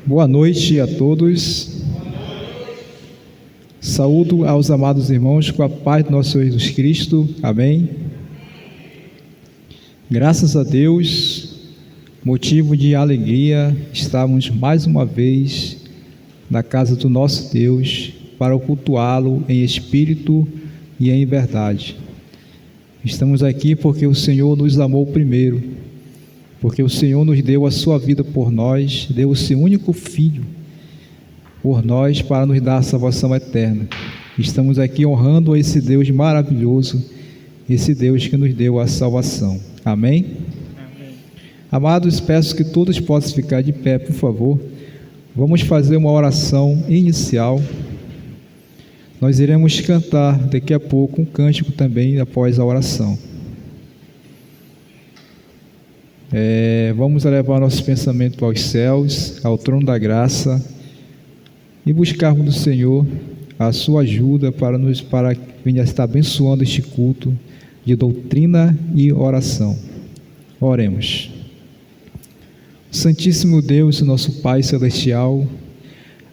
Boa noite a todos. Saúdo aos amados irmãos com a paz do nosso Senhor Jesus Cristo. Amém. Graças a Deus, motivo de alegria, estamos mais uma vez na casa do nosso Deus para cultuá-lo em espírito e em verdade. Estamos aqui porque o Senhor nos amou primeiro, porque o Senhor nos deu a sua vida por nós, deu o seu único Filho por nós para nos dar a salvação eterna. Estamos aqui honrando a esse Deus maravilhoso, esse Deus que nos deu a salvação. Amém? Amém. Amados, peço que todos possam ficar de pé, por favor. Vamos fazer uma oração inicial. Nós iremos cantar daqui a pouco um cântico também após a oração. Vamos levar nosso pensamento aos céus, ao trono da graça, e buscarmos do Senhor a sua ajuda para venha estar abençoando este culto de doutrina e oração. Oremos. Santíssimo Deus, nosso Pai Celestial,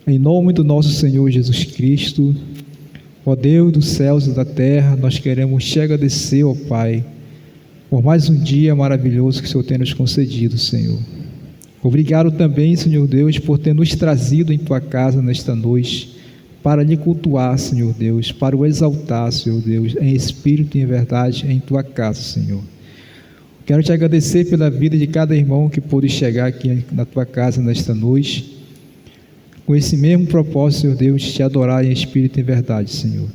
em nome do nosso Senhor Jesus Cristo, ó Deus dos céus e da terra, nós queremos te agradecer, ó Pai, por mais um dia maravilhoso que o Senhor tem nos concedido, Senhor. Obrigado também, Senhor Deus, por ter nos trazido em Tua casa nesta noite, para lhe cultuar, Senhor Deus, para o exaltar, Senhor Deus, em espírito e em verdade, em Tua casa, Senhor. Quero te agradecer pela vida de cada irmão que pôde chegar aqui na Tua casa nesta noite, com esse mesmo propósito, Senhor Deus, de te adorar em espírito e em verdade, Senhor.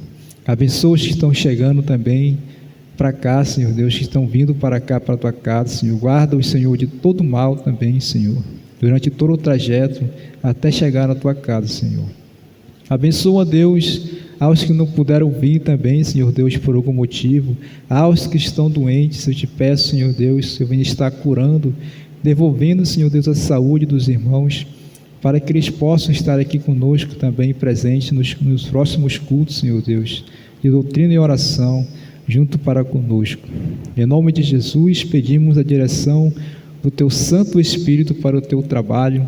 Abençoa os que estão chegando também para cá, Senhor Deus, que estão vindo para cá, para a Tua casa, Senhor. Guarda-os, Senhor, de todo mal também, Senhor, durante todo o trajeto, até chegar na Tua casa, Senhor. Abençoa, Deus, aos que não puderam vir também, Senhor Deus, por algum motivo, aos que estão doentes, eu te peço, Senhor Deus, eu venho estar curando, devolvendo, Senhor Deus, a saúde dos irmãos, para que eles possam estar aqui conosco também, presentes nos próximos cultos, Senhor Deus, de doutrina e oração, junto para conosco. Em nome de Jesus, pedimos a direção do Teu Santo Espírito para o Teu trabalho,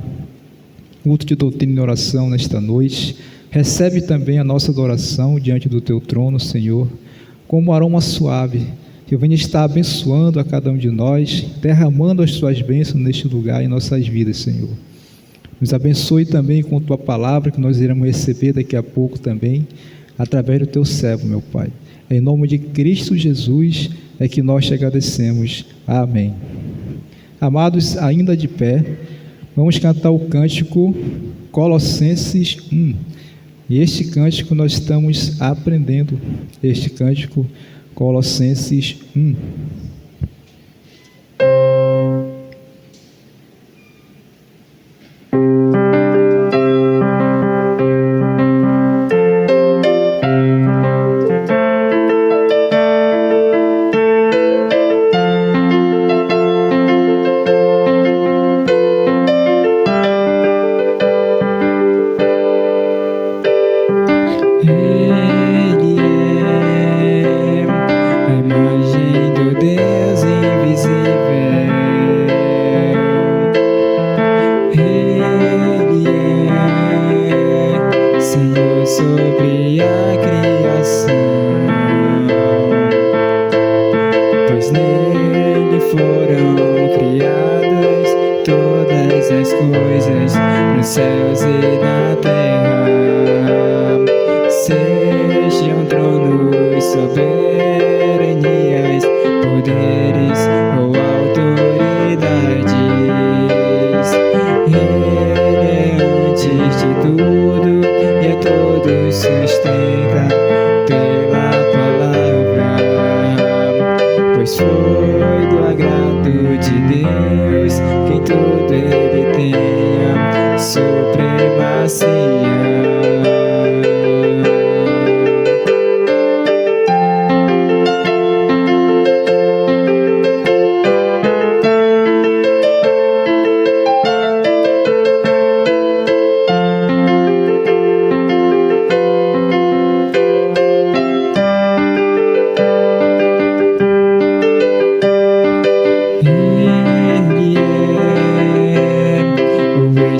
culto de doutrina e oração nesta noite. Recebe também a nossa adoração diante do Teu trono, Senhor, como um aroma suave, que venha estar abençoando a cada um de nós, derramando as Tuas bênçãos neste lugar em nossas vidas, Senhor. Nos abençoe também com Tua palavra, que nós iremos receber daqui a pouco também, através do Teu servo, meu Pai. Em nome de Cristo Jesus é que nós te agradecemos. Amém. Amados, ainda de pé, vamos cantar o cântico Colossenses 1. E este cântico nós estamos aprendendo, este cântico Colossenses 1.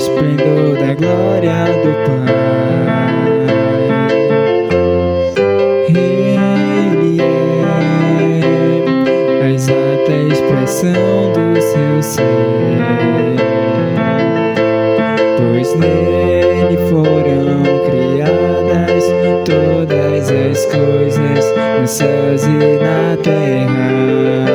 esplendor da glória do Pai. Ele é a exata expressão do seu ser, pois nele foram criadas todas as coisas nos céus e na terra,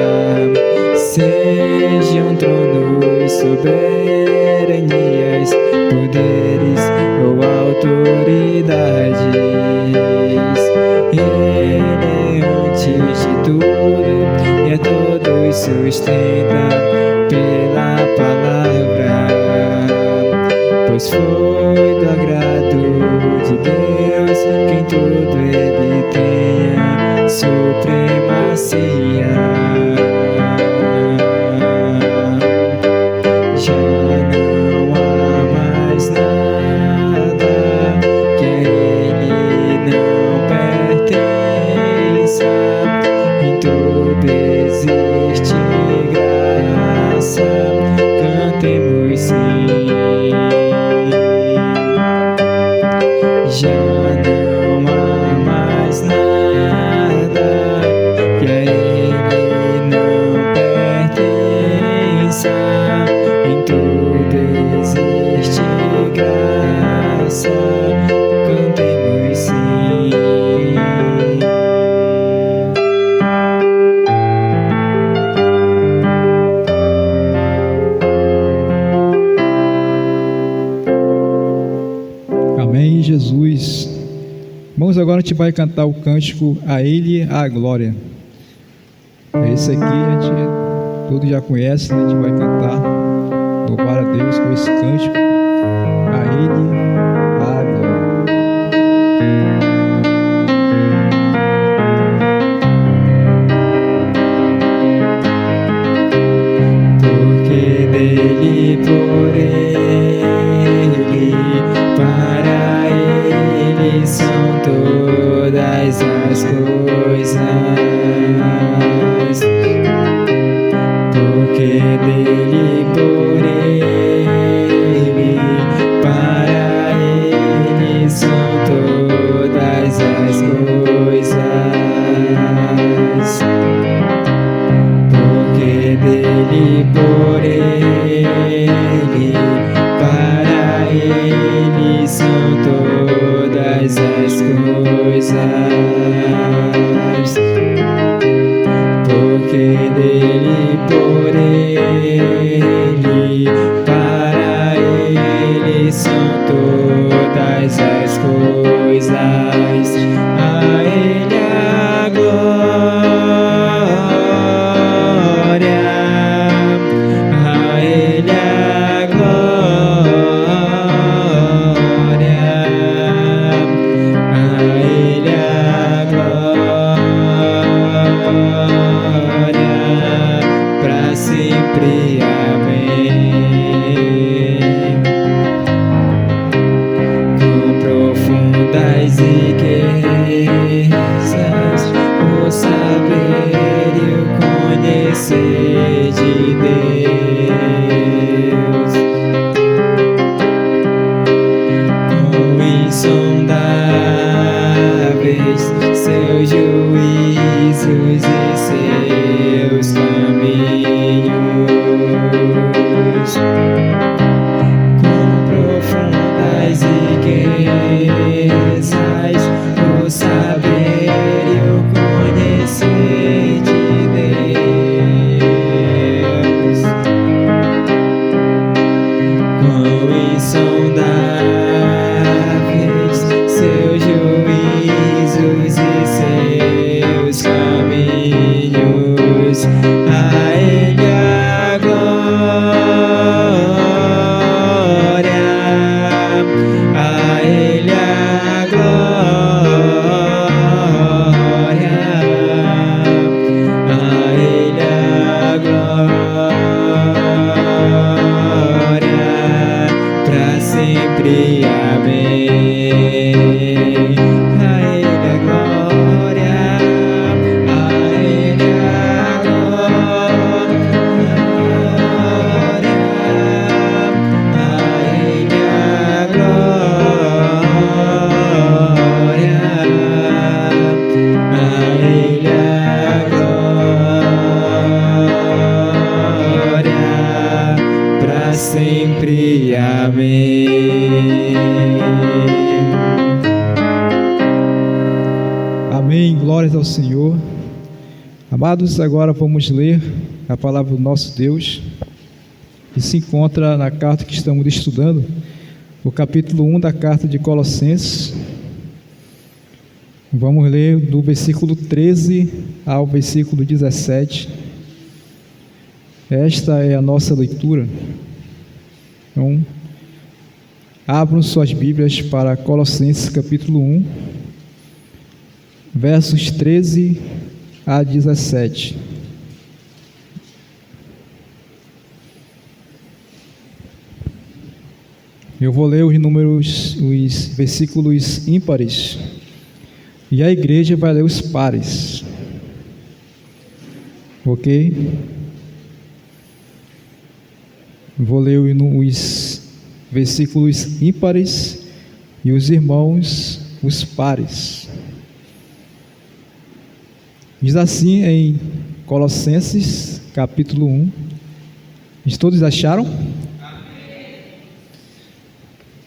sejam tronos, soberanias, poderes ou autoridades. Ele é antes de tudo e a todos sustenta pela palavra, pois foi do agrado de Deus que em tudo ele tenha supremacia. Já não há mais nada que a ele não pertença, em tudo existe graça, cantemos sim. Já não há mais nada que a ele não pertença, em tudo existe graça, cantemos sim. Amém, Jesus. Irmãos, agora a gente vai cantar o cântico A Ele a Glória. Esse aqui a gente todos já conhece, né? A gente vai cantar, louvar a Deus com esse cântico A Ele a Glória. Porque dele, por ele, para ele são todas as coisas. Porque dele, por ele, para ele são todas as coisas. Porque dele, por ele, para ele são todas as coisas. Porque dele, por ele, para ele são todas as coisas. A ele a glória, a ele a glória, a ele a glória, para sempre. Amém. Com profundas riquezas, o saber e o conhecer de Deus, com insondáveis seus juízos e seus caminhos, com profundas riquezas, o saber e o conhecer de Deus, com insondáveis seus juízos e seus caminhos. A ele a glória, a ele a glória, a ele a glória, para sempre. Amém. A ele a glória, a ele a glória, a ele e amém. Amém, glórias ao Senhor. Amados, agora vamos ler a palavra do nosso Deus, que se encontra na carta que estamos estudando, o capítulo 1 da carta de Colossenses. Vamos ler do versículo 13 ao versículo 17. Esta é a nossa leitura. Então, abram suas Bíblias para Colossenses capítulo 1, versos 13 a 17. Eu vou ler os versículos ímpares, e a igreja vai ler os pares, ok? Vou ler os versículos ímpares e os irmãos os pares. Diz assim em Colossenses capítulo 1. Todos acharam?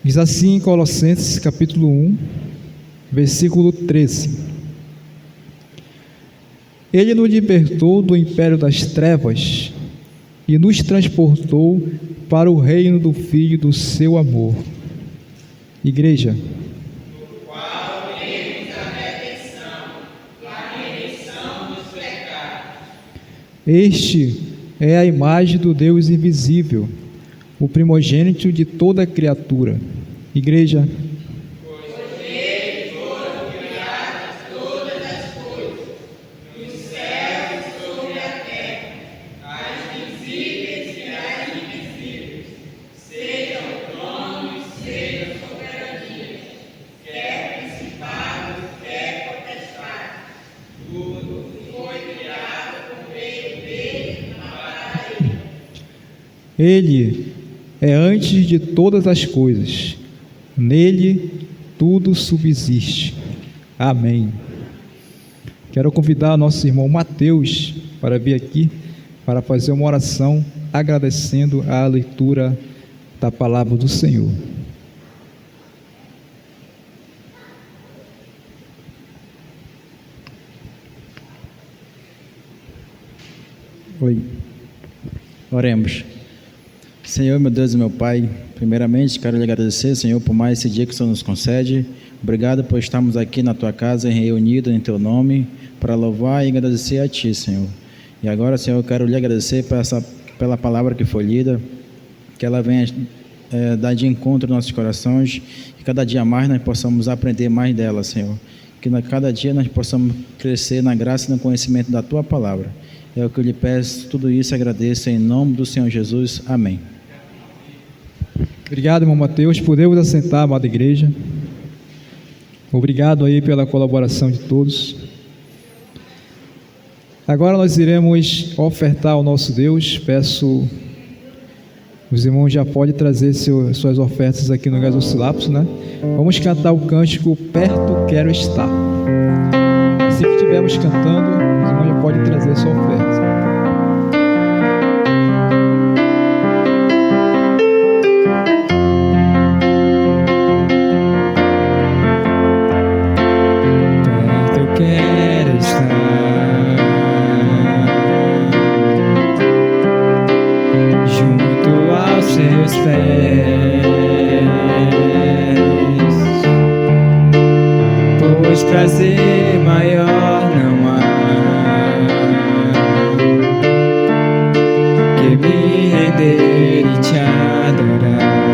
Diz assim em Colossenses capítulo 1, versículo 13: Ele nos libertou do império das trevas e nos transportou para o reino do Filho do seu amor. Igreja. No qual temos a redenção dos pecados. Este é a imagem do Deus invisível, o primogênito de toda a criatura. Igreja. Pois nele foram criadas todas as coisas, nos céus e sobre a terra, as visíveis e as invisíveis, sejam tronos, sejam soberanias, quer principados, quer potestades, tudo foi criado por meio dele, para ele. Ele é antes de todas as coisas. Nele tudo subsiste. Amém. Quero convidar nosso irmão Mateus para vir aqui para fazer uma oração agradecendo a leitura da palavra do Senhor. Oi. Oremos. Senhor, meu Deus e meu Pai, primeiramente quero lhe agradecer, Senhor, por mais esse dia que o Senhor nos concede. Obrigado por estarmos aqui na Tua casa, reunidos em Teu nome, para louvar e agradecer a Ti, Senhor. E agora, Senhor, eu quero lhe agradecer pela palavra que foi lida, que ela venha dar de encontro aos nossos corações, que cada dia mais nós possamos aprender mais dela, Senhor. Que cada dia nós possamos crescer na graça e no conhecimento da Tua palavra. É o que eu lhe peço, tudo isso agradeço em nome do Senhor Jesus. Amém. Obrigado, irmão Mateus. Podemos assentar, amada igreja. Obrigado aí pela colaboração de todos. Agora nós iremos ofertar ao nosso Deus. Peço, os irmãos já podem trazer suas ofertas aqui no gasosilapso, né? Vamos cantar o cântico Perto Quero Estar. Assim que estivermos cantando, os irmãos já podem trazer sua oferta. Pois prazer maior não há que me render e te adorar.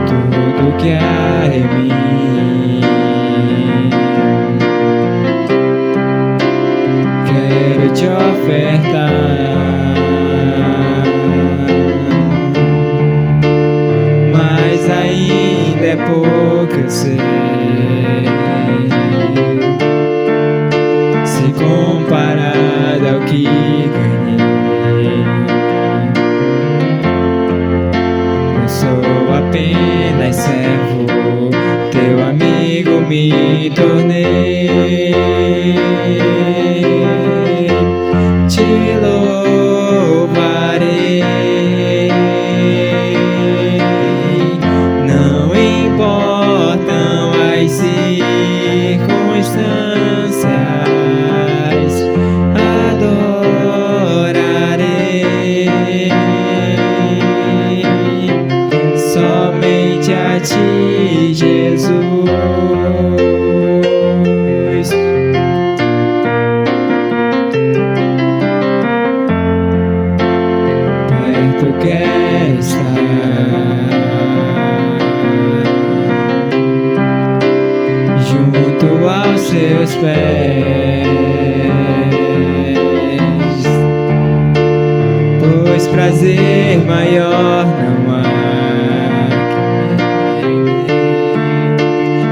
Tudo que há em mim quero te ofertar. Ainda é pouco, eu sei, se comparado ao que ganhei. Eu sou apenas servo, teu amigo me tornei. Te louvarei quer estar junto aos seus pés, pois prazer maior não há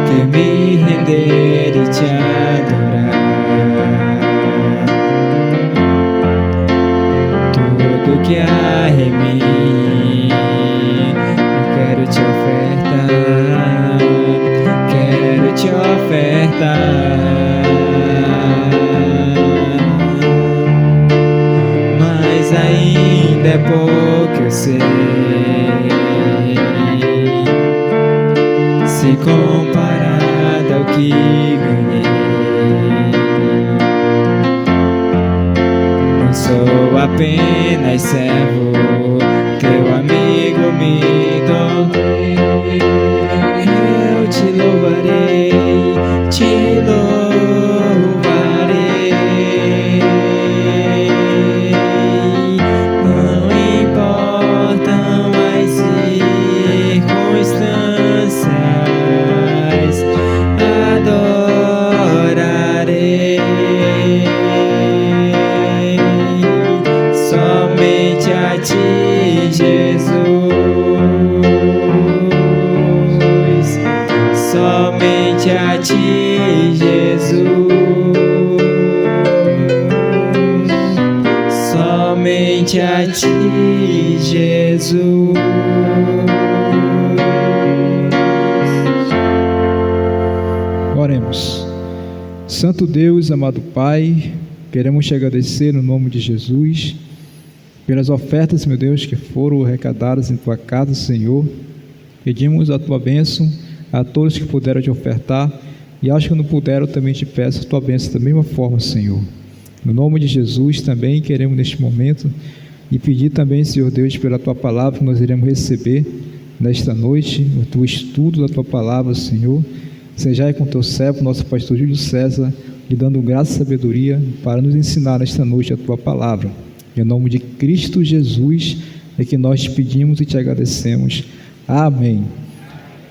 que me render e te adorar. Tudo que há em mim eu quero te ofertar, quero te ofertar. Mas ainda é pouco, eu sei, se comparado ao que ganhei. Não sou apenas servo, teu amigo me tornei. Eu te louvarei, te louvarei. Não importam as circunstâncias, adorarei. Somente a ti, Jesus. Somente a ti, Jesus. Somente a ti, Jesus. Oremos. Santo Deus, amado Pai, queremos te agradecer no nome de Jesus pelas ofertas, meu Deus, que foram arrecadadas em tua casa, Senhor. Pedimos a tua bênção a todos que puderam te ofertar, e aos que não puderam, também te peço a tua bênção da mesma forma, Senhor. No nome de Jesus também queremos neste momento e pedir também, Senhor Deus, pela tua palavra que nós iremos receber nesta noite, o teu estudo da tua palavra, Senhor. Sejai com teu servo, nosso pastor Júlio César, lhe dando graça e sabedoria para nos ensinar nesta noite a tua palavra. Em nome de Cristo Jesus é que nós te pedimos e te agradecemos. Amém.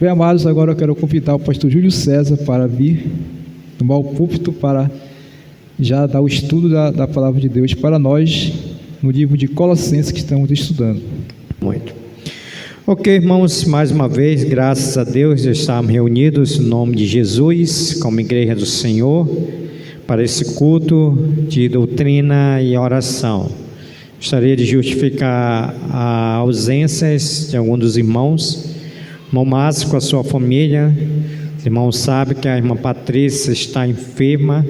Bem, amados, agora eu quero convidar o pastor Júlio César para vir tomar o púlpito para já dar o estudo da palavra de Deus para nós no livro de Colossenses que estamos estudando. Muito. Ok, irmãos, mais uma vez, graças a Deus, estamos reunidos no nome de Jesus, como igreja do Senhor, para esse culto de doutrina e oração. Gostaria de justificar as ausências de alguns dos irmãos. Irmão Márcio com a sua família. Os irmãos sabem que a irmã Patrícia está enferma,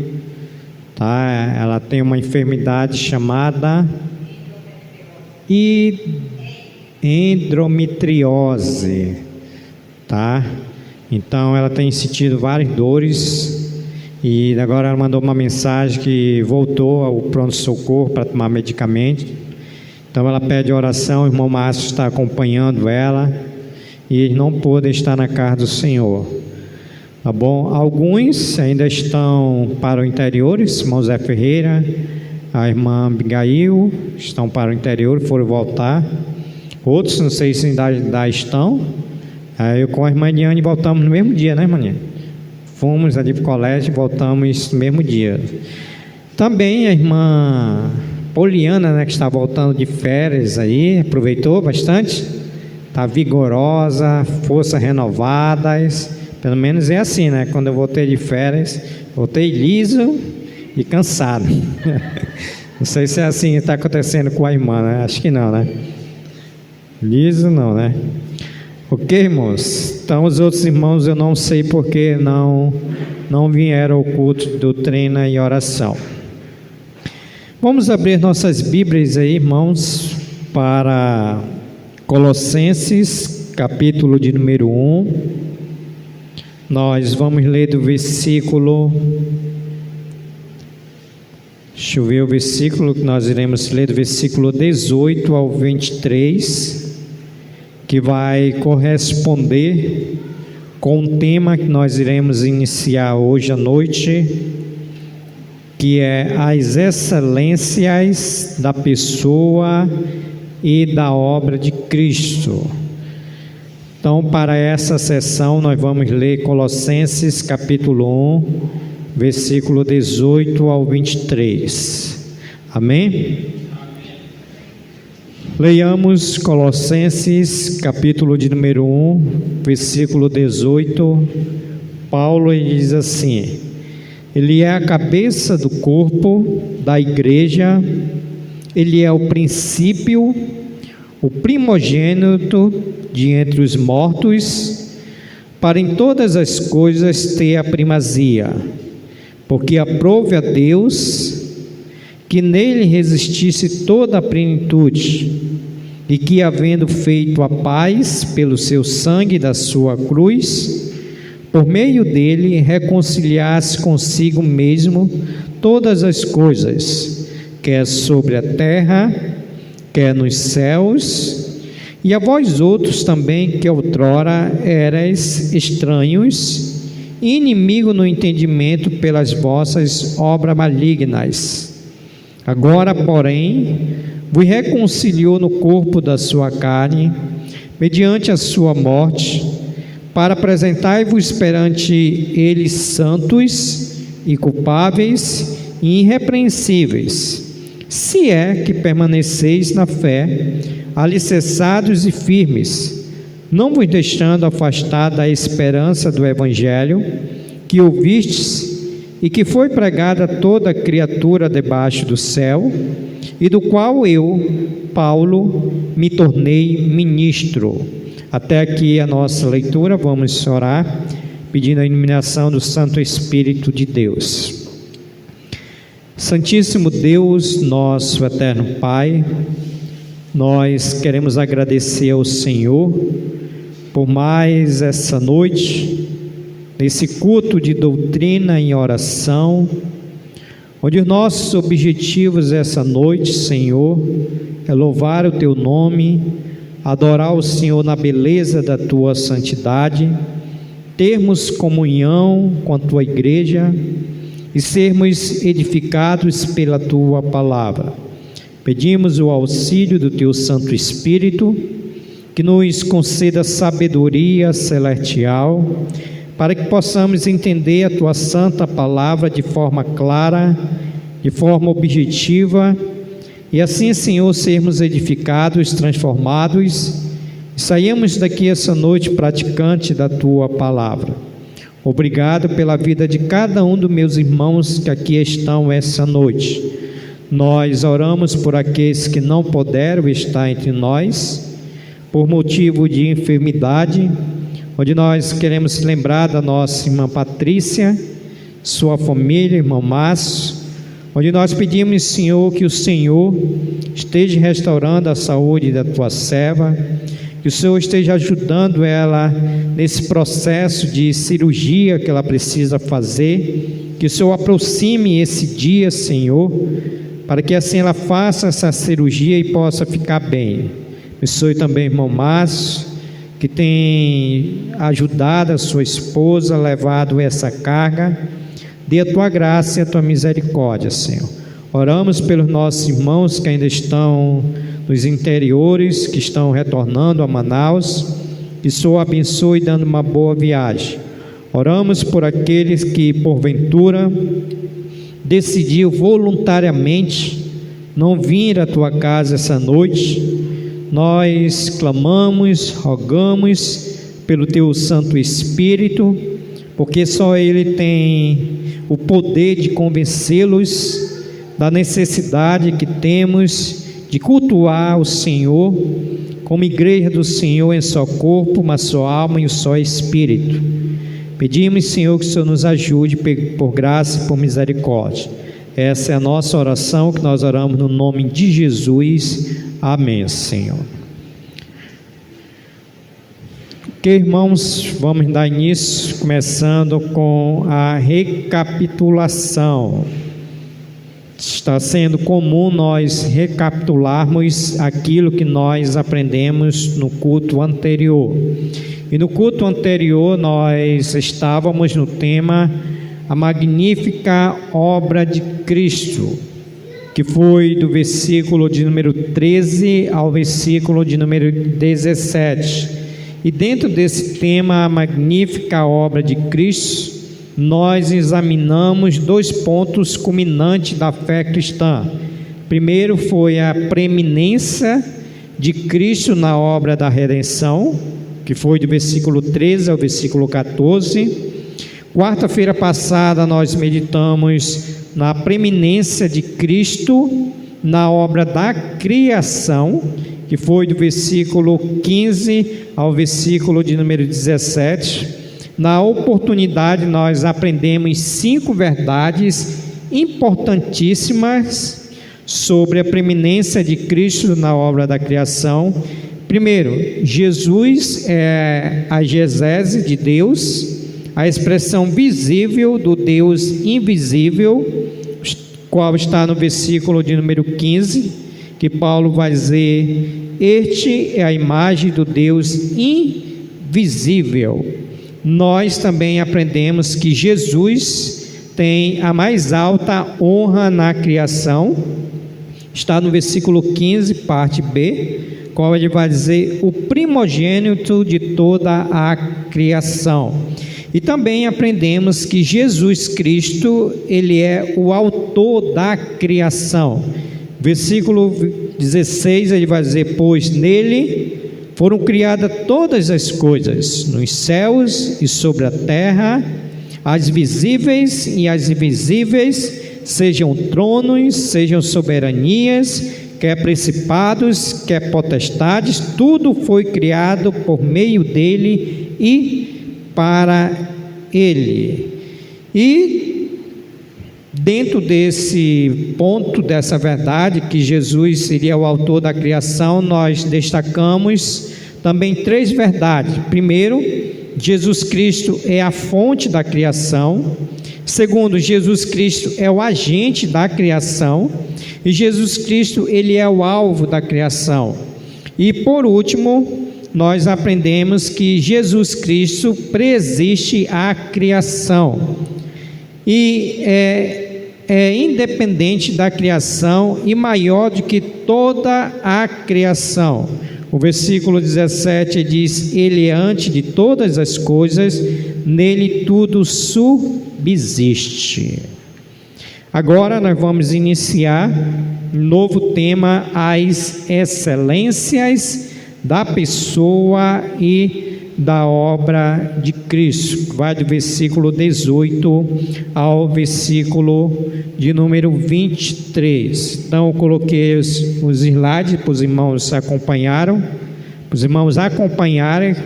tá? Ela tem uma enfermidade chamada endometriose, tá? Então ela tem sentido várias dores e agora ela mandou uma mensagem que voltou ao pronto-socorro para tomar medicamento. Então ela pede oração, o irmão Márcio está acompanhando ela e eles não podem estar na casa do Senhor, tá bom? Alguns ainda estão para o interior, irmão Zé Ferreira, a irmã Abigail, estão para o interior, foram voltar. Outros, não sei se ainda estão. Aí eu com a irmã Diane voltamos no mesmo dia, né, irmã? Fomos ali para o colégio e voltamos no mesmo dia. Também a irmã Poliana, né, que está voltando de férias aí, aproveitou bastante. Está vigorosa, forças renovadas. Pelo menos é assim, né? Quando eu voltei de férias, voltei liso e cansado. Não sei se é assim que está acontecendo com a irmã, né? Acho que não, né? Liso não, né? Ok, irmãos? Então os outros irmãos eu não sei porque não vieram ao culto de doutrina e oração. Vamos abrir nossas Bíblias aí, irmãos, para Colossenses, capítulo de número 1. Nós vamos ler do versículo... Deixa eu ver o versículo que nós iremos ler, do versículo 18 ao 23, que vai corresponder com o tema que nós iremos iniciar hoje à noite, que é as excelências da pessoa e da obra de Cristo. Então, para essa sessão, nós vamos ler Colossenses capítulo 1, versículo 18 ao 23. Amém? Leiamos Colossenses capítulo de número 1, versículo 18. Paulo diz assim: Ele é a cabeça do corpo da igreja, ele é o princípio, o primogênito de entre os mortos, para em todas as coisas ter a primazia, porque aprove a Deus que nele resistisse toda a plenitude, e que, havendo feito a paz pelo seu sangue da sua cruz, por meio dele reconciliasse consigo mesmo todas as coisas, quer sobre a terra, quer nos céus, e a vós outros também, que outrora erais estranhos, e inimigo no entendimento pelas vossas obras malignas. Agora, porém, vos reconciliou no corpo da sua carne, mediante a sua morte, para apresentar-vos perante ele santos e culpáveis e irrepreensíveis, se é que permaneceis na fé, alicerçados e firmes, não vos deixando afastar da esperança do Evangelho, que ouvistes e que foi pregada a toda criatura debaixo do céu, e do qual eu, Paulo, me tornei ministro. Até aqui a nossa leitura. Vamos orar, pedindo a iluminação do Santo Espírito de Deus. Santíssimo Deus, nosso eterno Pai, nós queremos agradecer ao Senhor por mais essa noite, nesse culto de doutrina em oração, onde os nossos objetivos essa noite, Senhor, é louvar o Teu nome, adorar o Senhor na beleza da Tua santidade, termos comunhão com a Tua igreja e sermos edificados pela Tua palavra. Pedimos o auxílio do Teu Santo Espírito, que nos conceda sabedoria celestial, para que possamos entender a Tua santa palavra de forma clara, de forma objetiva, e assim, Senhor, sermos edificados, transformados, e saímos daqui essa noite praticante da Tua palavra. Obrigado pela vida de cada um dos meus irmãos que aqui estão essa noite. Nós oramos por aqueles que não puderam estar entre nós, por motivo de enfermidade, onde nós queremos lembrar da nossa irmã Patrícia, sua família, irmão Márcio, onde nós pedimos, Senhor, que o Senhor esteja restaurando a saúde da Tua serva, que o Senhor esteja ajudando ela nesse processo de cirurgia que ela precisa fazer, que o Senhor aproxime esse dia, Senhor, para que assim ela faça essa cirurgia e possa ficar bem. Abençoe também o irmão Márcio, que tem ajudado a sua esposa, levado essa carga. Dê a Tua graça e a Tua misericórdia, Senhor. Oramos pelos nossos irmãos que ainda estão nos interiores, que estão retornando a Manaus, que o Senhor abençoe dando uma boa viagem. Oramos por aqueles que porventura decidiu voluntariamente não vir à Tua casa essa noite. Nós clamamos, rogamos pelo Teu Santo Espírito, porque só Ele tem o poder de convencê-los da necessidade que temos de cultuar o Senhor como igreja do Senhor em só corpo, uma só alma e um só Espírito. Pedimos, Senhor, que o Senhor nos ajude por graça e por misericórdia. Essa é a nossa oração, que nós oramos no nome de Jesus. Amém, Senhor. Ok, irmãos, vamos dar início, começando com a recapitulação. Está sendo comum nós recapitularmos aquilo que nós aprendemos no culto anterior. E no culto anterior nós estávamos no tema A Magnífica Obra de Cristo, que foi do versículo de número 13 ao versículo de número 17. E dentro desse tema, a magnífica obra de Cristo, nós examinamos 2 pontos culminantes da fé cristã. Primeiro foi a preeminência de Cristo na obra da redenção, que foi do versículo 13 ao versículo 14. Quarta-feira passada nós meditamos na preeminência de Cristo na obra da criação, que foi do versículo 15 ao versículo de número 17. Na oportunidade nós aprendemos 5 verdades importantíssimas sobre a preeminência de Cristo na obra da criação. Primeiro, Jesus é a exegese de Deus, a expressão visível do Deus invisível, qual está no versículo de número 15, que Paulo vai dizer: este é a imagem do Deus invisível. Nós também aprendemos que Jesus tem a mais alta honra na criação, está no versículo 15, parte B, qual ele vai dizer: o primogênito de toda a criação. E também aprendemos que Jesus Cristo, ele é o autor da criação. Versículo 16, ele vai dizer: pois nele foram criadas todas as coisas, nos céus e sobre a terra, as visíveis e as invisíveis, sejam tronos, sejam soberanias, quer principados, quer potestades, tudo foi criado por meio dele e para ele. E dentro desse ponto, dessa verdade, que Jesus seria o autor da criação, nós destacamos também 3 verdades. Primeiro, Jesus Cristo é a fonte da criação. Segundo, Jesus Cristo é o agente da criação. E Jesus Cristo, ele é o alvo da criação. E por último, nós aprendemos que Jesus Cristo preexiste a criação e é independente da criação e maior do que toda a criação. O versículo 17 diz: ele é antes de todas as coisas, nele tudo subsiste. Agora nós vamos iniciar um novo tema: as excelências da pessoa e da obra de Cristo. Vai do versículo 18 ao versículo de número 23. Então eu coloquei os slides para os irmãos acompanharem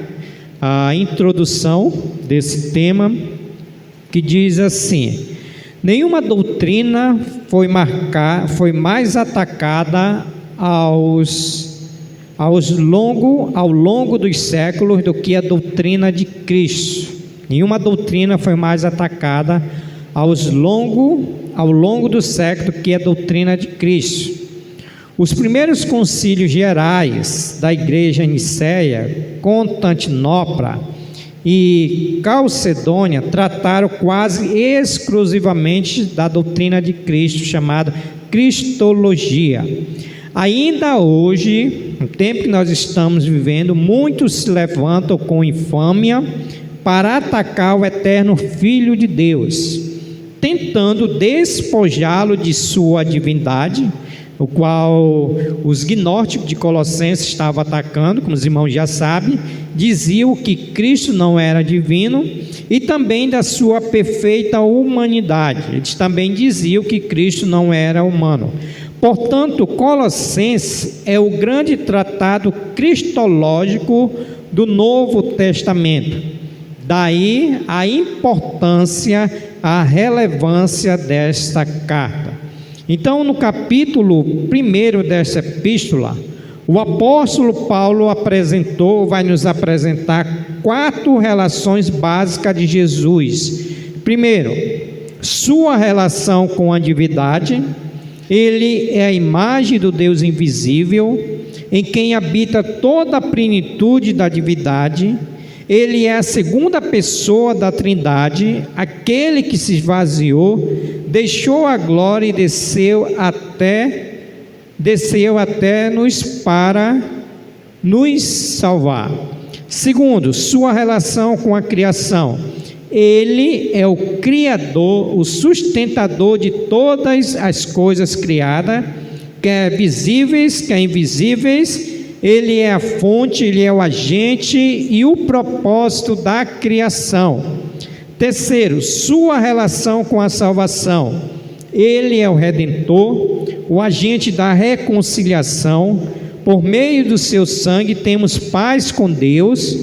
a introdução desse tema, que diz assim: nenhuma doutrina foi mais atacada ao longo dos séculos do que a doutrina de Cristo. Nenhuma doutrina foi mais atacada ao longo do século do que a doutrina de Cristo. Os primeiros concílios gerais da igreja Nicéia, Constantinopla e Calcedônia trataram quase exclusivamente da doutrina de Cristo, chamada Cristologia. Ainda hoje, no tempo que nós estamos vivendo, muitos se levantam com infâmia para atacar o eterno Filho de Deus, tentando despojá-lo de sua divindade, o qual os gnósticos de Colossenses estavam atacando, como os irmãos já sabem. Diziam que Cristo não era divino, e também da sua perfeita humanidade. Eles também diziam que Cristo não era humano. Portanto, Colossenses é o grande tratado cristológico do Novo Testamento. Daí a importância, a relevância desta carta. Então, no capítulo 1 desta epístola, o apóstolo Paulo vai nos apresentar 4 relações básicas de Jesus. Primeiro, sua relação com a divindade. Ele é a imagem do Deus invisível, em quem habita toda a plenitude da divindade. Ele é a segunda pessoa da Trindade, aquele que se esvaziou, deixou a glória e desceu até-nos para nos salvar. Segundo, sua relação com a criação. Ele é o Criador, o sustentador de todas as coisas criadas, quer visíveis, quer invisíveis. Ele é a fonte, ele é o agente e o propósito da criação. Terceiro, sua relação com a salvação. Ele é o Redentor, o agente da reconciliação. Por meio do seu sangue temos paz com Deus,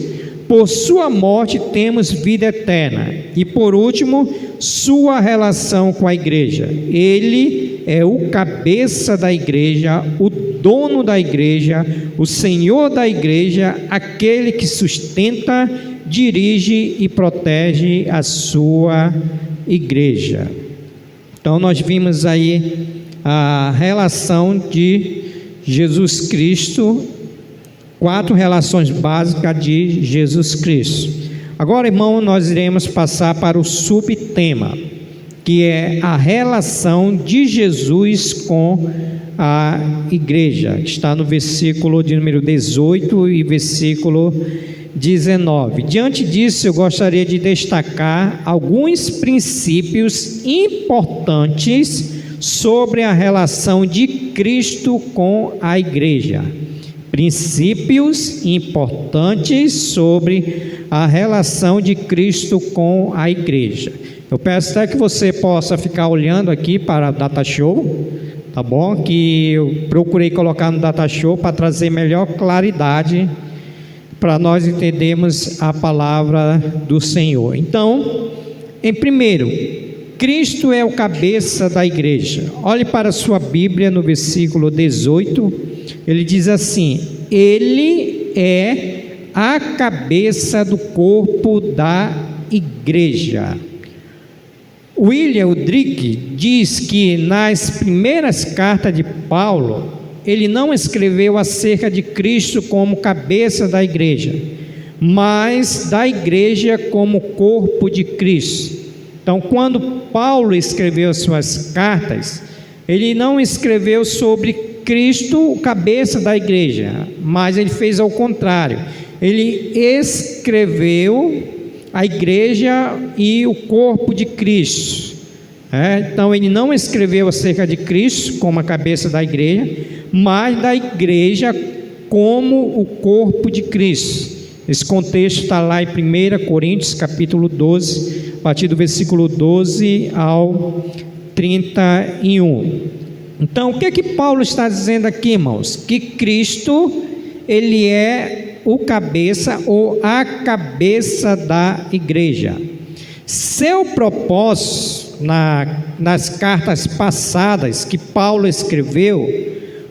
por sua morte temos vida eterna. E por último, sua relação com a igreja. Ele é o cabeça da igreja, o dono da igreja, o Senhor da igreja, aquele que sustenta, dirige e protege a sua igreja. Então nós vimos aí a relação de Jesus Cristo, 4 relações básicas de Jesus Cristo. Agora, irmão, nós iremos passar para o subtema, que é a relação de Jesus com a igreja, que está no versículo de número 18 e versículo 19. Diante disso, eu gostaria de destacar alguns princípios importantes sobre a relação de Cristo com a igreja. Princípios importantes sobre a relação de Cristo com a igreja. Eu peço até que você possa ficar olhando aqui para a Data Show, tá bom? Que eu procurei colocar no Data Show para trazer melhor claridade para nós entendermos a palavra do Senhor. Então, em primeiro, Cristo é o cabeça da igreja. Olhe para a sua Bíblia no versículo 18, ele diz assim: Ele é a cabeça do corpo da igreja. William Drake diz que nas primeiras cartas de Paulo, ele não escreveu acerca de Cristo como cabeça da igreja, mas da igreja como corpo de Cristo. Então, quando Paulo escreveu suas cartas, ele não escreveu sobre Cristo, o cabeça da igreja, mas ele fez ao contrário. Ele escreveu a igreja e o corpo de Cristo. Então, ele não escreveu acerca de Cristo como a cabeça da igreja, mas da igreja como o corpo de Cristo. Esse contexto está lá em 1 Coríntios capítulo 12, a partir do versículo 12 ao 31. Então, o que é que Paulo está dizendo aqui, irmãos? Que Cristo, ele é o cabeça ou a cabeça da igreja. Seu propósito nas cartas passadas que Paulo escreveu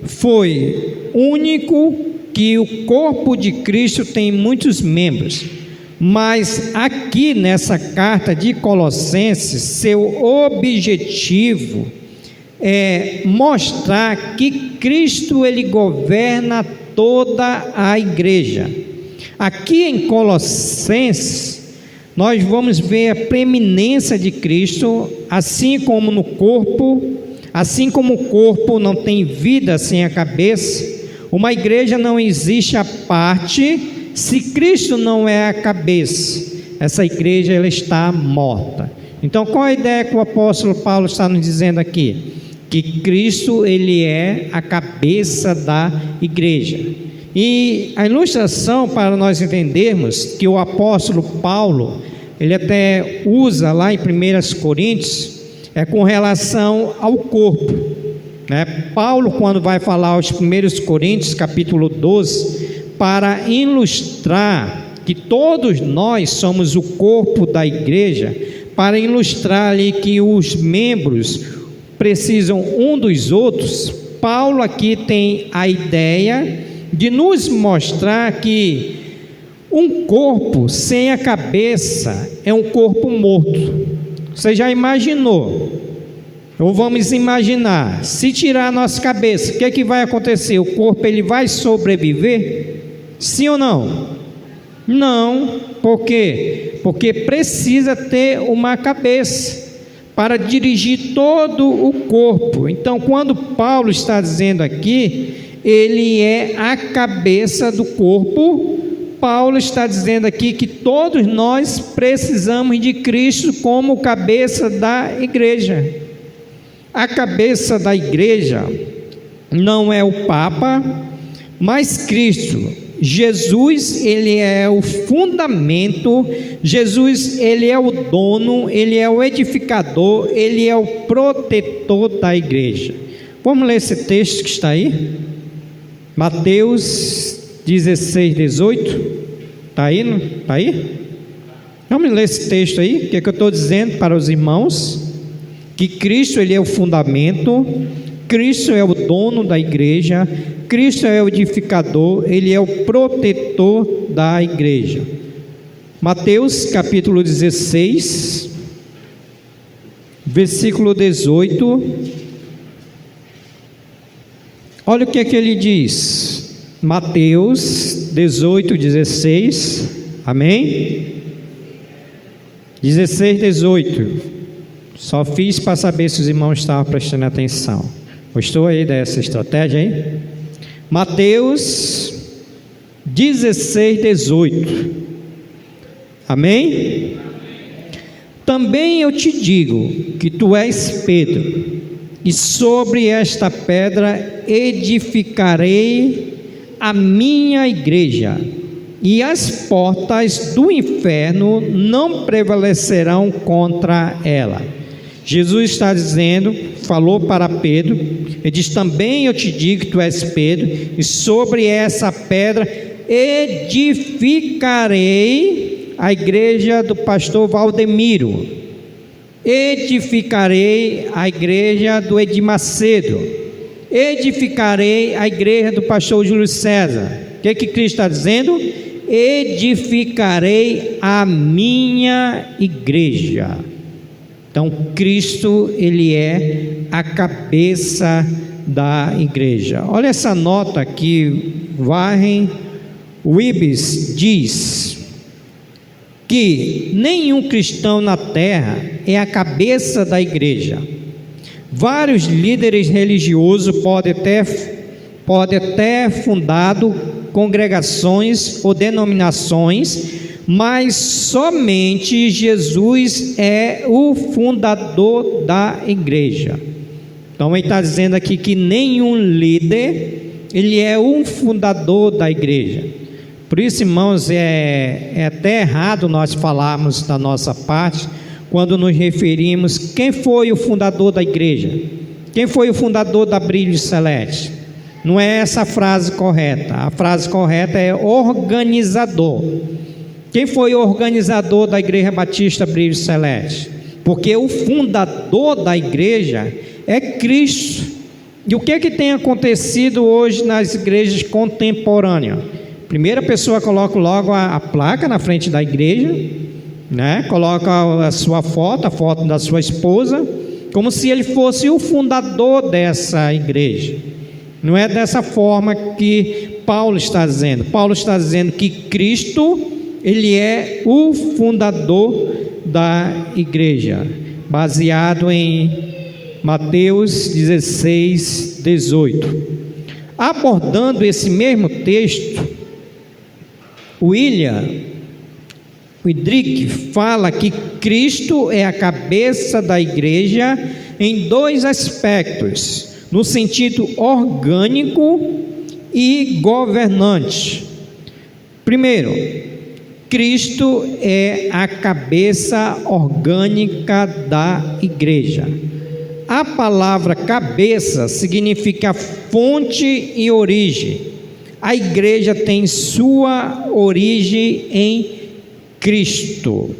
foi único, que o corpo de Cristo tem muitos membros, mas aqui nessa carta de Colossenses, seu objetivo é mostrar que Cristo ele governa toda a igreja. Aqui em Colossenses nós vamos ver a preeminência de Cristo, assim como no corpo, assim como o corpo não tem vida sem a cabeça. Uma igreja não existe à parte se Cristo não é a cabeça. Essa igreja ela está morta. Então, qual a ideia que o apóstolo Paulo está nos dizendo aqui? Que Cristo ele é a cabeça da igreja. E a ilustração para nós entendermos que o apóstolo Paulo ele até usa lá em 1 Coríntios é com relação ao corpo. Paulo, quando vai falar aos 1 Coríntios, capítulo 12, para ilustrar que todos nós somos o corpo da igreja, para ilustrar ali que os membros precisam um dos outros, Paulo aqui tem a ideia de nos mostrar que um corpo sem a cabeça é um corpo morto. Você já imaginou? Ou vamos imaginar, se tirar a nossa cabeça, o que é que vai acontecer? O corpo ele vai sobreviver? Sim ou não? Não. Por quê? Porque precisa ter uma cabeça. para dirigir todo o corpo. Então, quando Paulo está dizendo aqui, ele é a cabeça do corpo. Paulo está dizendo aqui que todos nós precisamos de Cristo como cabeça da igreja. A cabeça da igreja não é o Papa, mas Cristo. Jesus, ele é o fundamento, Jesus, ele é o dono, ele é o edificador, ele é o protetor da igreja. Vamos ler esse texto que está aí? Mateus 16, 18. Está aí? Não? Está aí? Vamos ler esse texto aí, que é que eu estou dizendo para os irmãos, que Cristo, ele é o fundamento, Cristo é o dono da igreja, Cristo é o edificador, ele é o protetor da igreja. Mateus capítulo 16, versículo 18. Olha o que é que ele diz. Mateus 18, 16. Amém? 16, 18. Só fiz para saber se os irmãos estavam prestando atenção. Gostou aí dessa estratégia aí? Mateus 16, 18. Amém? Também eu te digo que tu és Pedro, e sobre esta pedra edificarei a minha igreja, e as portas do inferno não prevalecerão contra ela. Jesus está dizendo, falou para Pedro, ele diz: também eu te digo que tu és Pedro, e sobre essa pedra edificarei a igreja do pastor Valdemiro, edificarei a igreja do Edir Macedo, edificarei a igreja do pastor Júlio César. O que Cristo está dizendo? Edificarei a minha igreja. Então, Cristo, ele é a cabeça da igreja. Olha essa nota aqui, Warren Wiersbe diz que nenhum cristão na terra é a cabeça da igreja. Vários líderes religiosos podem ter fundado congregações ou denominações, mas somente Jesus é o fundador da igreja. Então ele está dizendo aqui que nenhum líder, ele é o fundador da igreja. Por isso, irmãos, é até errado nós falarmos da nossa parte, quando nos referimos quem foi o fundador da igreja, quem foi o fundador da Brilho Celeste. Não é essa a frase correta. A frase correta é organizador. Quem foi o organizador da Igreja Batista Brilho Celeste? Porque o fundador da igreja é Cristo. E o que é que tem acontecido hoje nas igrejas contemporâneas? Primeira pessoa coloca logo a placa na frente da igreja, né? Coloca a sua foto, a foto da sua esposa, como se ele fosse o fundador dessa igreja. Não é dessa forma que Paulo está dizendo. Paulo está dizendo que Cristo, ele é o fundador da igreja, baseado em Mateus 16, 18. Abordando esse mesmo texto, William Friedrich fala que Cristo é a cabeça da igreja em dois aspectos, no sentido orgânico e governante. Primeiro, Cristo é a cabeça orgânica da igreja. A palavra cabeça significa fonte e origem. A igreja tem sua origem em Cristo.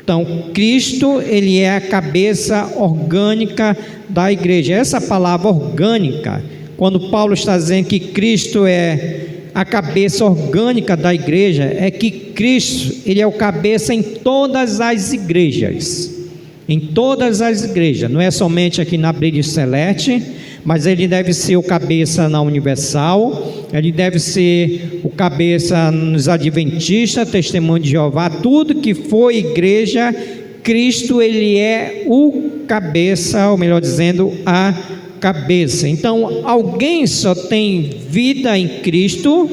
Então, Cristo, ele é a cabeça orgânica da igreja. Essa palavra orgânica, quando Paulo está dizendo que Cristo é a cabeça orgânica da igreja, é que Cristo, ele é o cabeça em todas as igrejas. Em todas as igrejas, não é somente aqui na Brilho Celeste, mas ele deve ser o cabeça na Universal, ele deve ser o cabeça nos Adventistas, Testemunho de Jeová, tudo que for igreja, Cristo, ele é o cabeça, ou melhor dizendo, a cabeça. Então, alguém só tem vida em Cristo.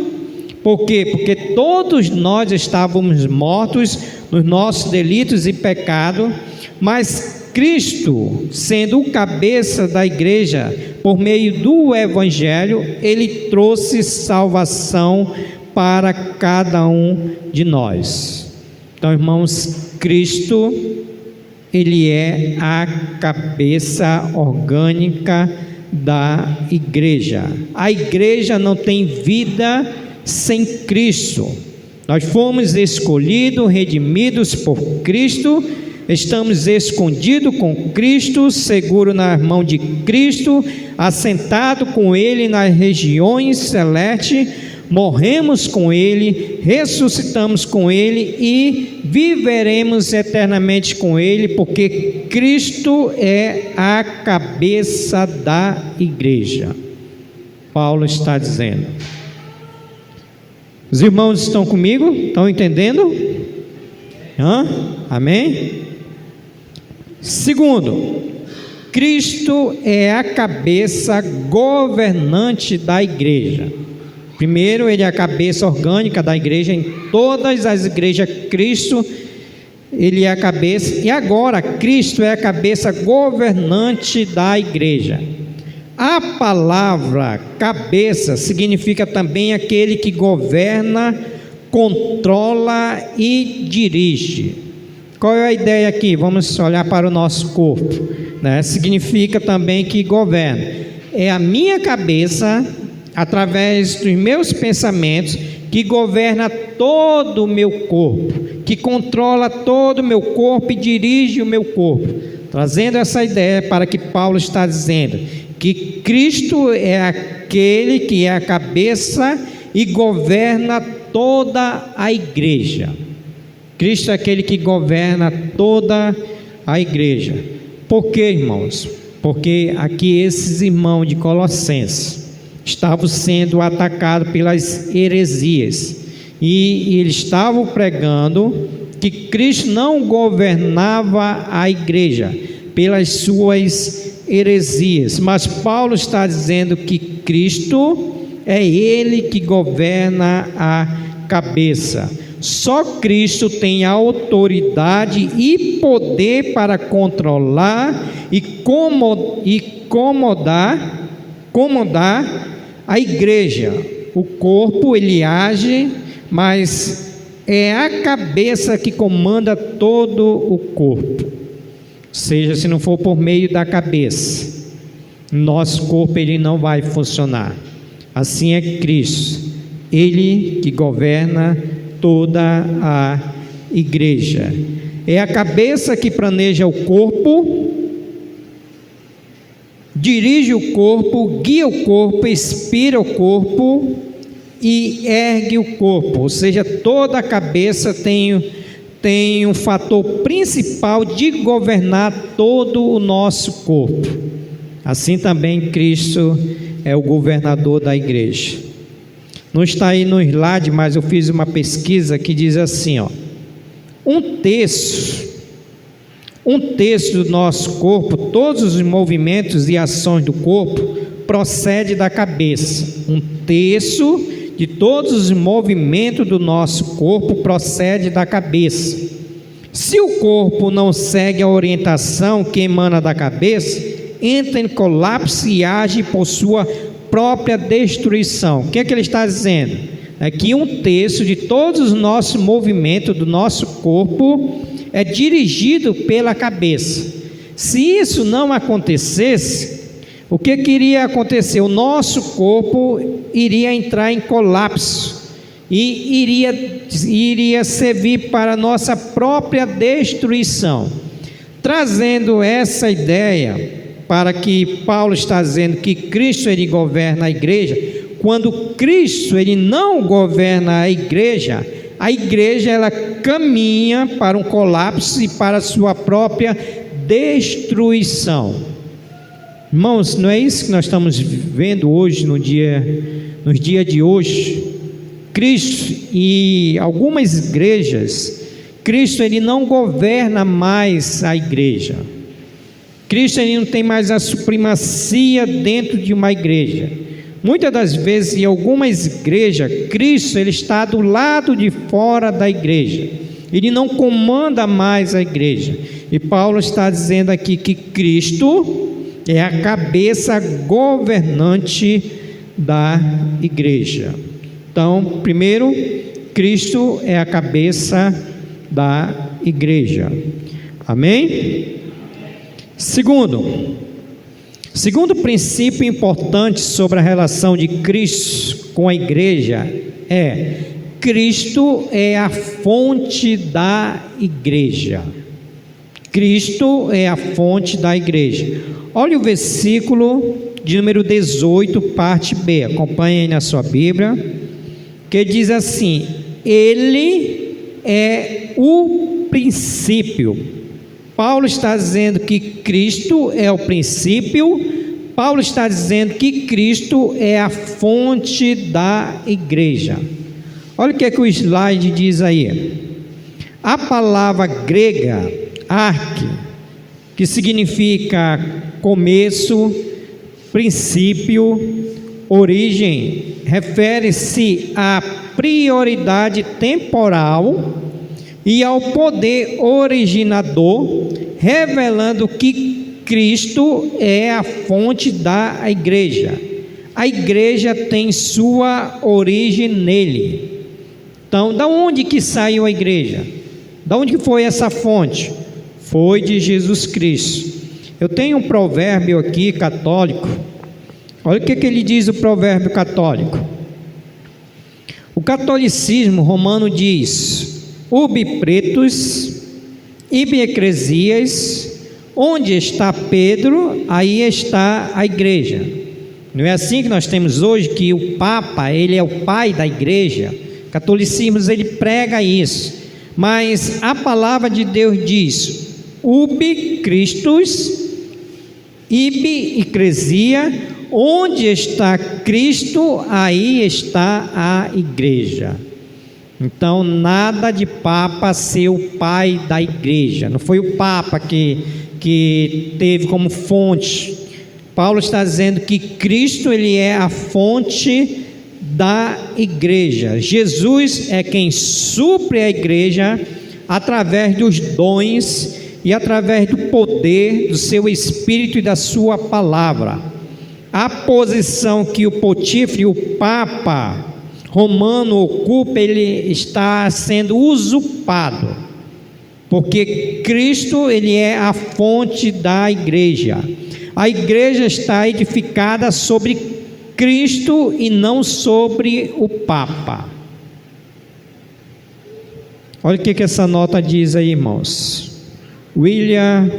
Por quê? Porque todos nós estávamos mortos nos nossos delitos e pecados, mas Cristo, sendo o cabeça da igreja, por meio do Evangelho, Ele trouxe salvação para cada um de nós. Então, irmãos, Cristo, Ele é a cabeça orgânica da igreja. A igreja não tem vida sem Cristo. Nós fomos escolhidos, redimidos por Cristo, estamos escondidos com Cristo, seguros na mão de Cristo, assentados com Ele nas regiões celestes, morremos com Ele, ressuscitamos com Ele e viveremos eternamente com Ele, porque Cristo é a cabeça da igreja. Paulo está dizendo. Os irmãos estão comigo? Estão entendendo? Amém? Segundo, Cristo é a cabeça governante da igreja. Primeiro, Ele é a cabeça orgânica da igreja. Em todas as igrejas, Cristo, Ele é a cabeça. E agora, Cristo é a cabeça governante da igreja. A palavra cabeça significa também aquele que governa, controla e dirige. Qual é a ideia aqui? Vamos olhar para o nosso corpo, né? Significa também que governa. É a minha cabeça, através dos meus pensamentos, que governa todo o meu corpo, que controla todo o meu corpo e dirige o meu corpo. Trazendo essa ideia para que Paulo está dizendo que Cristo é aquele que é a cabeça e governa toda a igreja. Cristo é aquele que governa toda a igreja. Por quê, irmãos? Porque aqui esses irmãos de Colossenses estavam sendo atacados pelas heresias e eles estavam pregando que Cristo não governava a igreja pelas suas heresias, mas Paulo está dizendo que Cristo é Ele que governa a cabeça. Só Cristo tem autoridade e poder para controlar e comandar a igreja. O corpo, ele age, mas é a cabeça que comanda todo o corpo. Seja, se não for por meio da cabeça, nosso corpo ele não vai funcionar. Assim é Cristo, Ele que governa toda a igreja. É a cabeça que planeja o corpo, dirige o corpo, guia o corpo, inspira o corpo e ergue o corpo. Ou seja, toda a cabeça tem um fator principal de governar todo o nosso corpo. Assim também Cristo é o governador da igreja. Não está aí no slide, mas eu fiz uma pesquisa que diz assim, um terço do nosso corpo, todos os movimentos e ações do corpo procede da cabeça. Um terço de todos os movimentos do nosso corpo procede da cabeça. Se o corpo não segue a orientação que emana da cabeça, entra em colapso e age por sua própria destruição. O que é que ele está dizendo? É que um terço de todos os nossos movimentos do nosso corpo é dirigido pela cabeça. Se isso não acontecesse, o que iria acontecer? O nosso corpo iria entrar em colapso e iria servir para a nossa própria destruição. Trazendo essa ideia para que Paulo está dizendo que Cristo ele governa a igreja. Quando Cristo ele não governa a igreja ela caminha para um colapso e para a sua própria destruição. Irmãos, não é isso que nós estamos vivendo hoje, nos dias de hoje? Cristo e algumas igrejas, Cristo ele não governa mais a igreja. Cristo ele não tem mais a supremacia dentro de uma igreja. Muitas das vezes, em algumas igrejas, Cristo ele está do lado de fora da igreja. Ele não comanda mais a igreja. E Paulo está dizendo aqui que Cristo é a cabeça governante da igreja. Então, primeiro, Cristo é a cabeça da igreja. Amém? Segundo princípio importante sobre a relação de Cristo com a igreja é: Cristo é a fonte da igreja. Cristo é a fonte da igreja. Olha o versículo de número 18, parte B. Acompanhe aí na sua Bíblia, que diz assim: Ele é o princípio. Paulo está dizendo que Cristo é o princípio. Paulo está dizendo que Cristo é a fonte da igreja. Olha o que é que o slide diz aí. A palavra grega, arque, que significa começo, princípio, origem, refere-se à prioridade temporal e ao poder originador, revelando que Cristo é a fonte da igreja. A igreja tem sua origem nele. Então, da onde que saiu a igreja? Da onde que foi essa fonte? Foi de Jesus Cristo. Eu tenho um provérbio aqui católico. Olha o que ele diz, o provérbio católico. O catolicismo romano diz: ubi pretus, ibi ecclesias, onde está Pedro, aí está a igreja. Não é assim que nós temos hoje, que o Papa, ele é o pai da igreja? O catolicismo, ele prega isso. Mas a palavra de Deus diz: ubi Christus, ibi ecclesia, onde está Cristo, aí está a igreja. Então, nada de Papa ser o pai da igreja. Não foi o Papa que teve como fonte. Paulo está dizendo que Cristo ele é a fonte da igreja. Jesus é quem supre a igreja através dos dons e através do poder do seu Espírito e da sua palavra. A posição que o Pontífice, o Papa romano ocupa, ele está sendo usurpado, porque Cristo ele é a fonte da igreja. A igreja está edificada sobre Cristo e não sobre o Papa. Olha o que essa nota diz aí, irmãos. William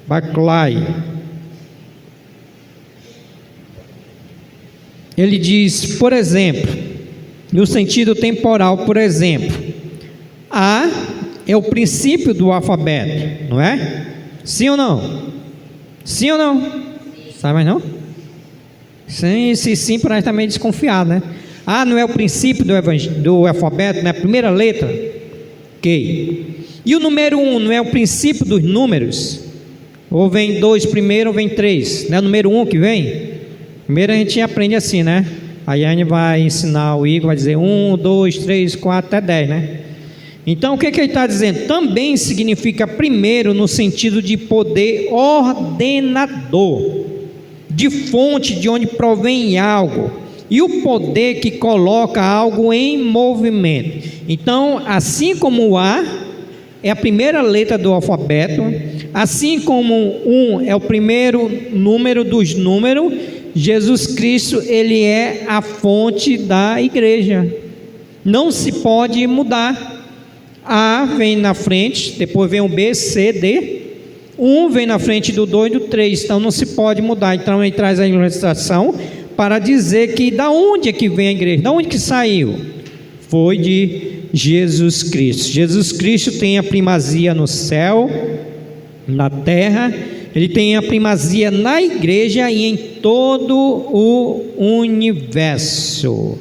Barclay, ele diz, por exemplo, no sentido temporal, por exemplo, A é o princípio do alfabeto, não é? Sim ou não? Sim ou não? Sabe mais não? Sim, sim, para nós também desconfiar, né? A não é o princípio do alfabeto, né? A primeira letra? Ok. E o número 1 não é o princípio dos números? Ou vem 2 primeiro ou vem 3? Não é o número 1 que vem? Primeiro a gente aprende assim, né? Aí a gente vai ensinar o Igor, vai dizer 1, 2, 3, 4, até 10, né? Então o que ele está dizendo? Também significa primeiro no sentido de poder ordenador, de fonte de onde provém algo, e o poder que coloca algo em movimento. Então, assim como o A é a primeira letra do alfabeto, assim como 1 é o primeiro número dos números, Jesus Cristo, ele é a fonte da igreja. Não se pode mudar. A vem na frente, depois vem o B, C, D. 1 vem na frente do 2 e do 3. Então não se pode mudar. Então ele traz a ilustração para dizer que da onde é que vem a igreja? Da onde que saiu? Foi de Jesus Cristo. Jesus Cristo tem a primazia no céu, na terra. Ele tem a primazia na igreja e em todo o universo.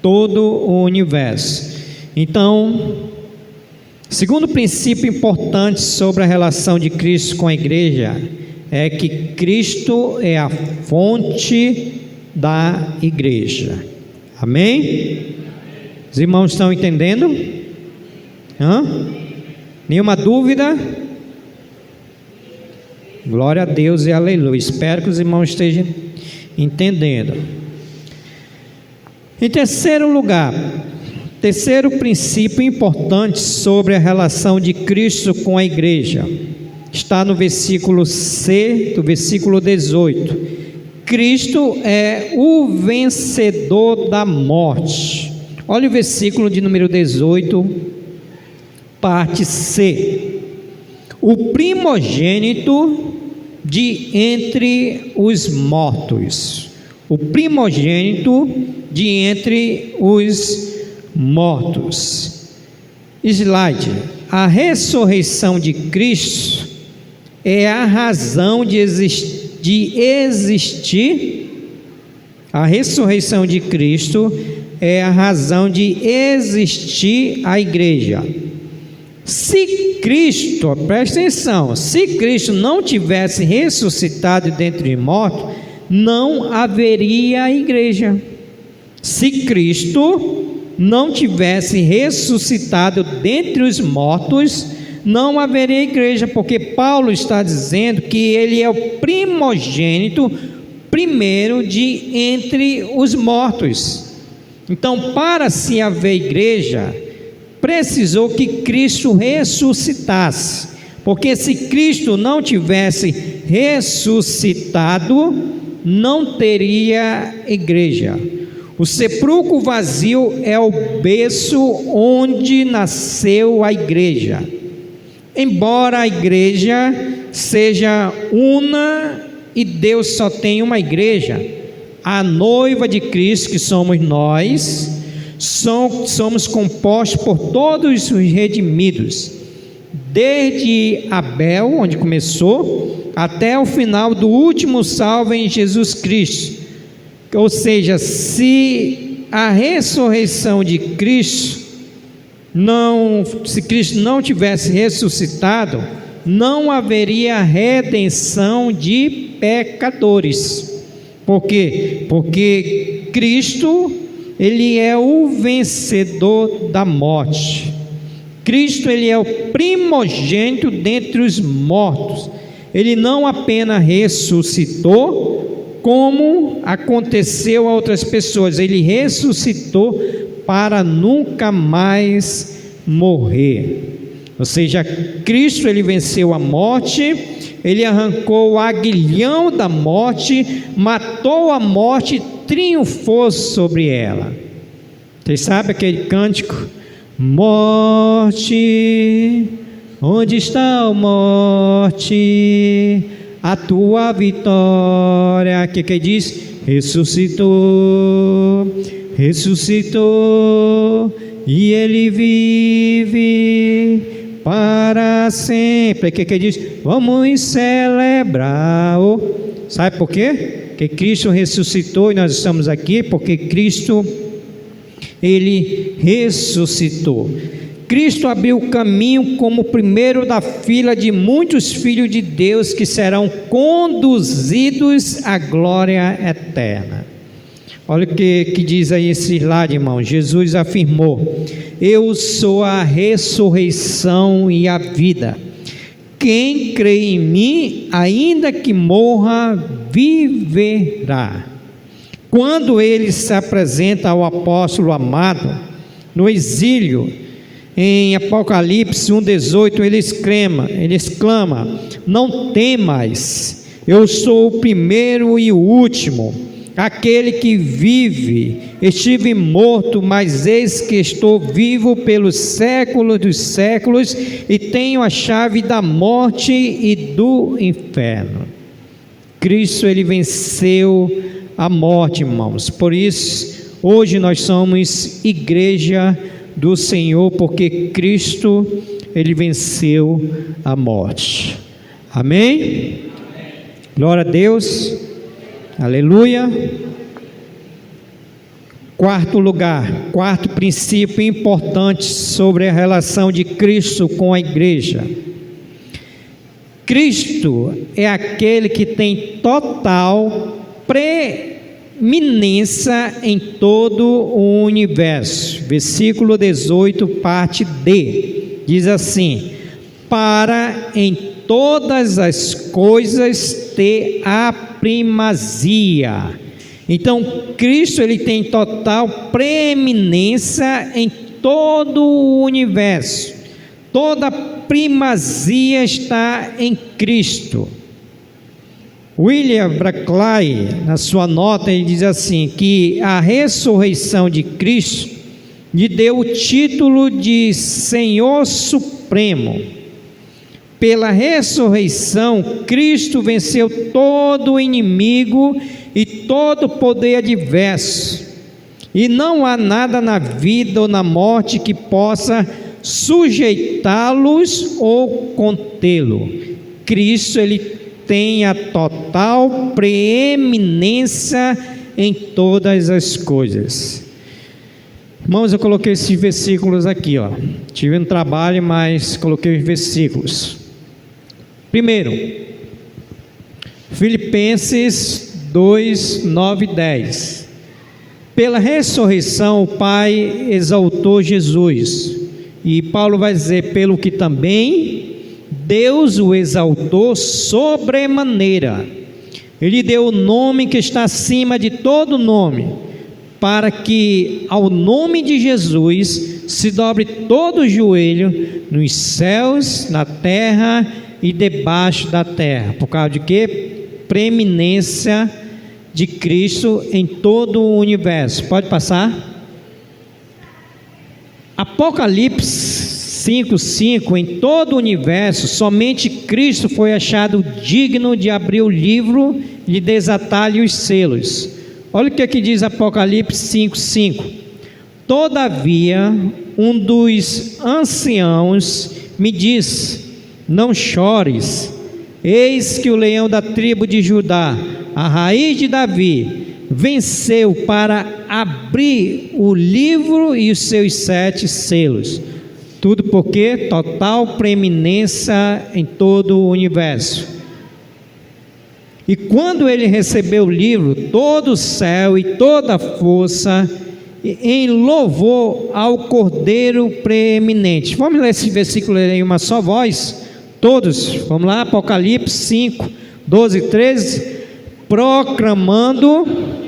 Todo o universo. Então, segundo princípio importante sobre a relação de Cristo com a igreja é que Cristo é a fonte da igreja. Amém? Os irmãos estão entendendo? Nenhuma dúvida? Glória a Deus e aleluia. Espero que os irmãos estejam entendendo. Em terceiro lugar, terceiro princípio importante sobre a relação de Cristo com a igreja, está no versículo C do versículo 18. Cristo é o vencedor da morte. Olha o versículo de número 18, parte C. O primogênito de entre os mortos. O primogênito de entre os mortos. Slide. A ressurreição de Cristo é a razão de existir. A ressurreição de Cristo é a razão de existir a igreja. Se Cristo, presta atenção, se Cristo não tivesse ressuscitado dentre os mortos, não haveria igreja. Se Cristo não tivesse ressuscitado dentre os mortos, não haveria igreja, porque Paulo está dizendo que ele é o primogênito, primeiro de entre os mortos. Então, para se haver igreja, precisou que Cristo ressuscitasse, porque se Cristo não tivesse ressuscitado, não teria igreja. O sepulcro vazio é o berço onde nasceu a igreja. Embora a igreja seja una e Deus só tem uma igreja, a noiva de Cristo, que somos nós, somos compostos por todos os redimidos, desde Abel, onde começou, até o final do último salvo em Jesus Cristo. Ou seja, se a ressurreição de Cristo se Cristo não tivesse ressuscitado, não haveria redenção de pecadores. Por quê? Porque Cristo, ele é o vencedor da morte. Cristo, ele é o primogênito dentre os mortos. Ele não apenas ressuscitou, como aconteceu a outras pessoas, ele ressuscitou para nunca mais morrer. Ou seja, Cristo, ele venceu a morte, ele arrancou o aguilhão da morte, matou a morte, triunfou sobre ela. Vocês sabem aquele cântico? Morte, onde está a morte? A tua vitória, que diz? Ressuscitou, e ele vive para sempre. Que diz? Vamos celebrar. Sabe por quê? Porque Cristo ressuscitou e nós estamos aqui porque Cristo, ele ressuscitou. Cristo abriu o caminho como o primeiro da fila de muitos filhos de Deus que serão conduzidos à glória eterna. Olha o que diz aí esse slide, irmão. Jesus afirmou: eu sou a ressurreição e a vida. Quem crê em mim, ainda que morra, viverá. Quando ele se apresenta ao apóstolo amado no exílio, em Apocalipse 1,18, ele exclama: não temas, eu sou o primeiro e o último, aquele que vive. Estive morto, mas eis que estou vivo pelos séculos dos séculos, e tenho a chave da morte e do inferno. Cristo, ele venceu a morte, irmãos. Por isso, hoje nós somos igreja do Senhor, porque Cristo, ele venceu a morte. Amém? Glória a Deus. Aleluia. Quarto lugar, quarto princípio importante sobre a relação de Cristo com a igreja. Cristo é aquele que tem total preeminência em todo o universo. Versículo 18, parte D, diz assim: para em todas as coisas ter a primazia. Então, Cristo ele tem total preeminência em todo o universo. Toda primazia está em Cristo. William Barclay, na sua nota, ele diz assim, que a ressurreição de Cristo lhe deu o título de Senhor Supremo. Pela ressurreição, Cristo venceu todo o inimigo e todo poder adverso, e não há nada na vida ou na morte que possa sujeitá-los ou contê-lo. Cristo ele tem a total preeminência em todas as coisas. Irmãos, eu coloquei esses versículos aqui, ó. Tive um trabalho, mas coloquei os versículos. Primeiro, Filipenses 2, 9 e 10. Pela ressurreição o Pai exaltou Jesus, e Paulo vai dizer, pelo que também Deus o exaltou sobremaneira, Ele deu o nome que está acima de todo nome, para que ao nome de Jesus se dobre todo o joelho, nos céus, na terra e debaixo da terra. Por causa de quê? Preeminência de Cristo em todo o universo. Pode passar? Apocalipse 5:5, em todo o universo, somente Cristo foi achado digno de abrir o livro e de desatar-lhe os selos. Olha o que aqui diz Apocalipse 5:5. Todavia, um dos anciãos me disse: não chores, eis que o leão da tribo de Judá, a raiz de Davi, venceu para abrir o livro e os seus 7 selos. Tudo porque total preeminência em todo o universo. E quando ele recebeu o livro, todo o céu e toda a força em louvor ao Cordeiro preeminente. Vamos ler esse versículo em uma só voz? Todos, vamos lá, Apocalipse 5, 12 e 13. Proclamando...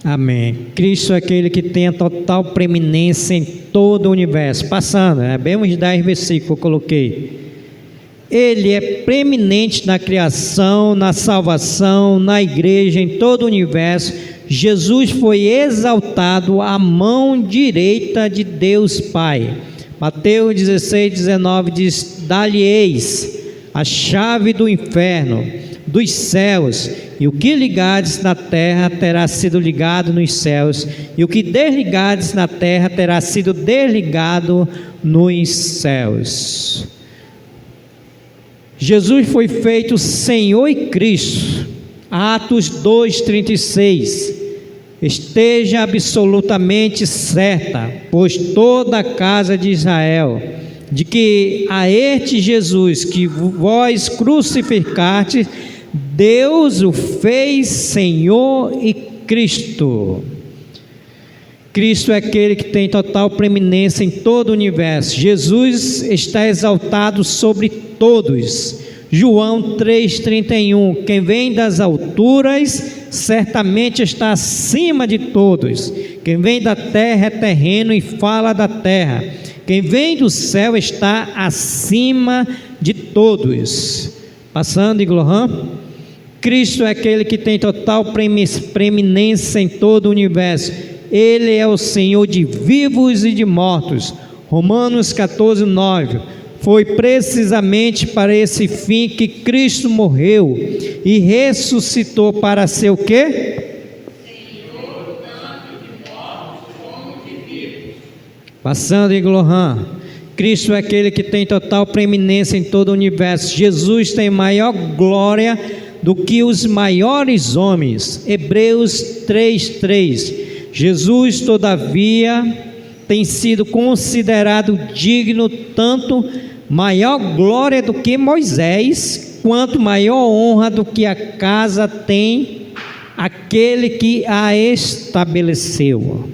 Amém. Cristo é aquele que tem a total preeminência em todo o universo. Passando, bem uns 10 versículos que eu coloquei. Ele é preeminente na criação, na salvação, na igreja, em todo o universo. Jesus foi exaltado à mão direita de Deus Pai. Mateus 16, 19 diz: dá-lhe-eis a chave do inferno, dos céus, e o que ligares na terra terá sido ligado nos céus, e o que desligares na terra terá sido desligado nos céus. Jesus foi feito Senhor e Cristo. Atos 2:36. Esteja absolutamente certa, pois toda a casa de Israel, de que a este Jesus que vós crucificaste, Deus o fez Senhor e Cristo. Cristo é aquele que tem total preeminência em todo o universo. Jesus está exaltado sobre todos. João 3,31. Quem vem das alturas certamente está acima de todos. Quem vem da terra é terreno e fala da terra. Quem vem do céu está acima de todos. Passando, Iglohan. Cristo é aquele que tem total preeminência em todo o universo. Ele é o Senhor de vivos e de mortos. Romanos 14:9. Foi precisamente para esse fim que Cristo morreu e ressuscitou para ser o quê? Senhor, tanto de mortos como de vivos. Passando em Glohan. Cristo é aquele que tem total preeminência em todo o universo. Jesus tem maior glória do que os maiores homens. Hebreus 3:3. Jesus, todavia, tem sido considerado digno tanto maior glória do que Moisés, quanto maior honra do que a casa tem aquele que a estabeleceu.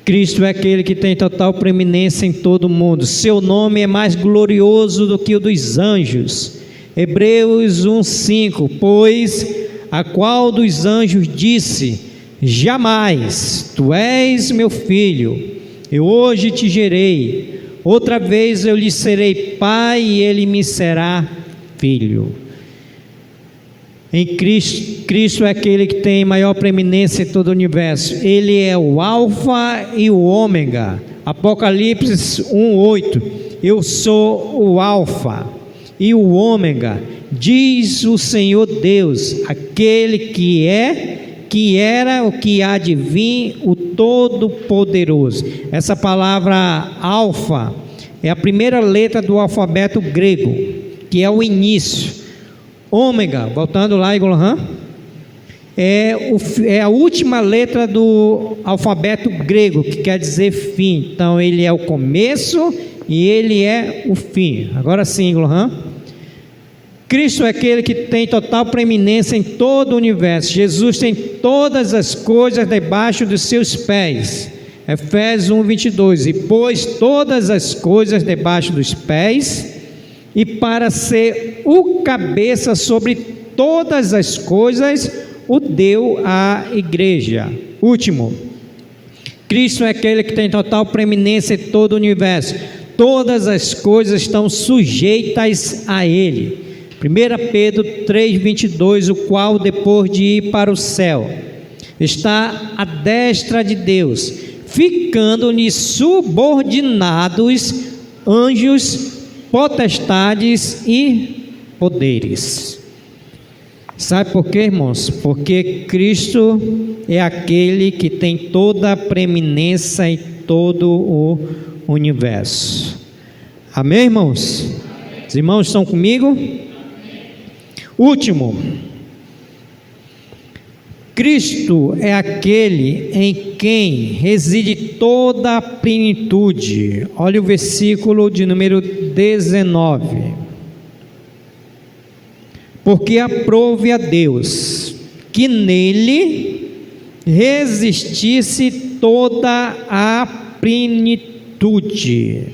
Cristo é aquele que tem total preeminência em todo o mundo. Seu nome é mais glorioso do que o dos anjos. Hebreus 1:5. Pois a qual dos anjos disse: jamais, tu és meu filho, eu hoje te gerei, outra vez eu lhe serei pai e ele me será filho. Em Cristo é aquele que tem maior preeminência em todo o universo. Ele é o alfa e o ômega. Apocalipse 1:8. Eu sou o alfa e o ômega, diz o Senhor Deus, aquele que é, que era, o que há de vir, o Todo-Poderoso. Essa palavra alfa é a primeira letra do alfabeto grego, que é o início. Ômega, voltando lá, Igor, é a última letra do alfabeto grego, que quer dizer fim. Então ele é o começo e ele é o fim. Agora sim, Igor. Cristo é aquele que tem total preeminência em todo o universo. Jesus tem todas as coisas debaixo dos seus pés. Efésios 1:22. E pôs todas as coisas debaixo dos pés, e para ser o cabeça sobre todas as coisas, o deu à igreja. Último, Cristo é aquele que tem total preeminência em todo o universo. Todas as coisas estão sujeitas a Ele. 1 Pedro 3:22, o qual, depois de ir para o céu, está à destra de Deus, ficando-lhe subordinados anjos, potestades e poderes. Sabe por quê, irmãos? Porque Cristo é aquele que tem toda a preeminência em todo o universo. Amém, irmãos? Amém. Os irmãos estão comigo? Amém. Último, Cristo é aquele em quem reside toda a plenitude. Olha o versículo de número 19. Porque aprove a Deus que nele resistisse toda a plenitude.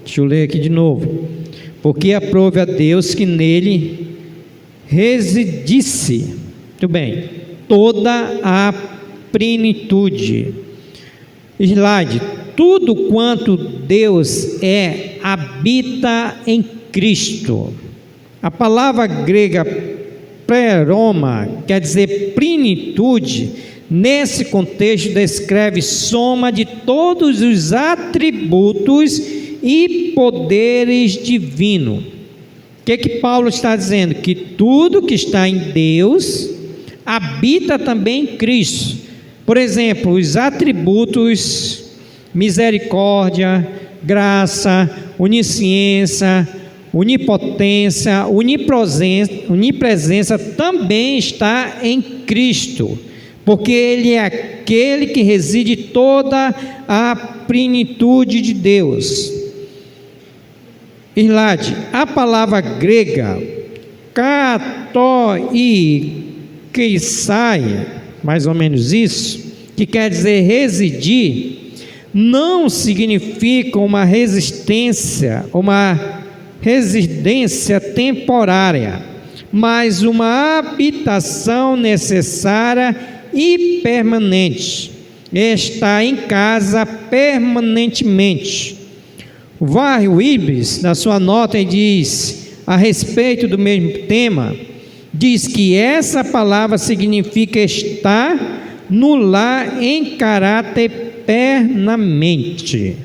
Deixa eu ler aqui de novo. Porque aprove a Deus que nele residisse, muito bem, toda a plenitude. Slide. Tudo quanto Deus é, habita em Cristo. A palavra grega pleroma quer dizer plenitude. Nesse contexto descreve soma de todos os atributos e poderes divinos. O que Paulo está dizendo? Que tudo que está em Deus habita também em Cristo. Por exemplo, os atributos misericórdia, graça, onisciência, onipotência, onipresença também está em Cristo, porque Ele é aquele que reside toda a plenitude de Deus. Irlade, a palavra grega katoikeisai, mais ou menos isso, que quer dizer residir, não significa uma residência temporária, mas uma habitação necessária e permanente. Está em casa permanentemente. O Warren Wiersbe, na sua nota, diz a respeito do mesmo tema, diz que essa palavra significa estar no lar em caráter eternamente.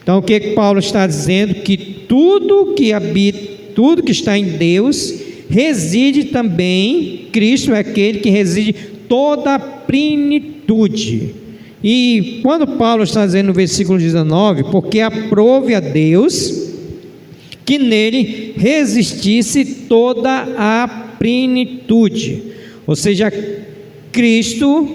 Então, o que Paulo está dizendo? Que tudo que habita, tudo que está em Deus, reside também, Cristo é aquele que reside toda a plenitude. E quando Paulo está dizendo no versículo 19, porque aprove a Deus que nele resistisse toda a plenitude, ou seja, Cristo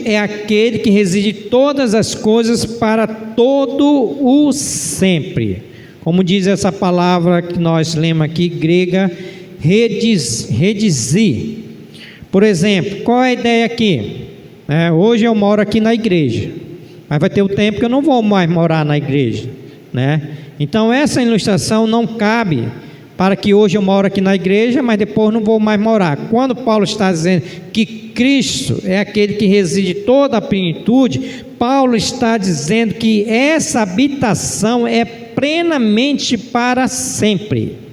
é aquele que reside todas as coisas para todo o sempre. Como diz essa palavra que nós lemos aqui, grega, redizir. Por exemplo, qual é a ideia aqui? Hoje eu moro aqui na igreja, mas vai ter um tempo que eu não vou mais morar na igreja, né? Então essa ilustração não cabe para que hoje eu moro aqui na igreja, mas depois não vou mais morar. Quando Paulo está dizendo que Cristo é aquele que reside toda a plenitude, Paulo está dizendo que essa habitação é plenamente para sempre.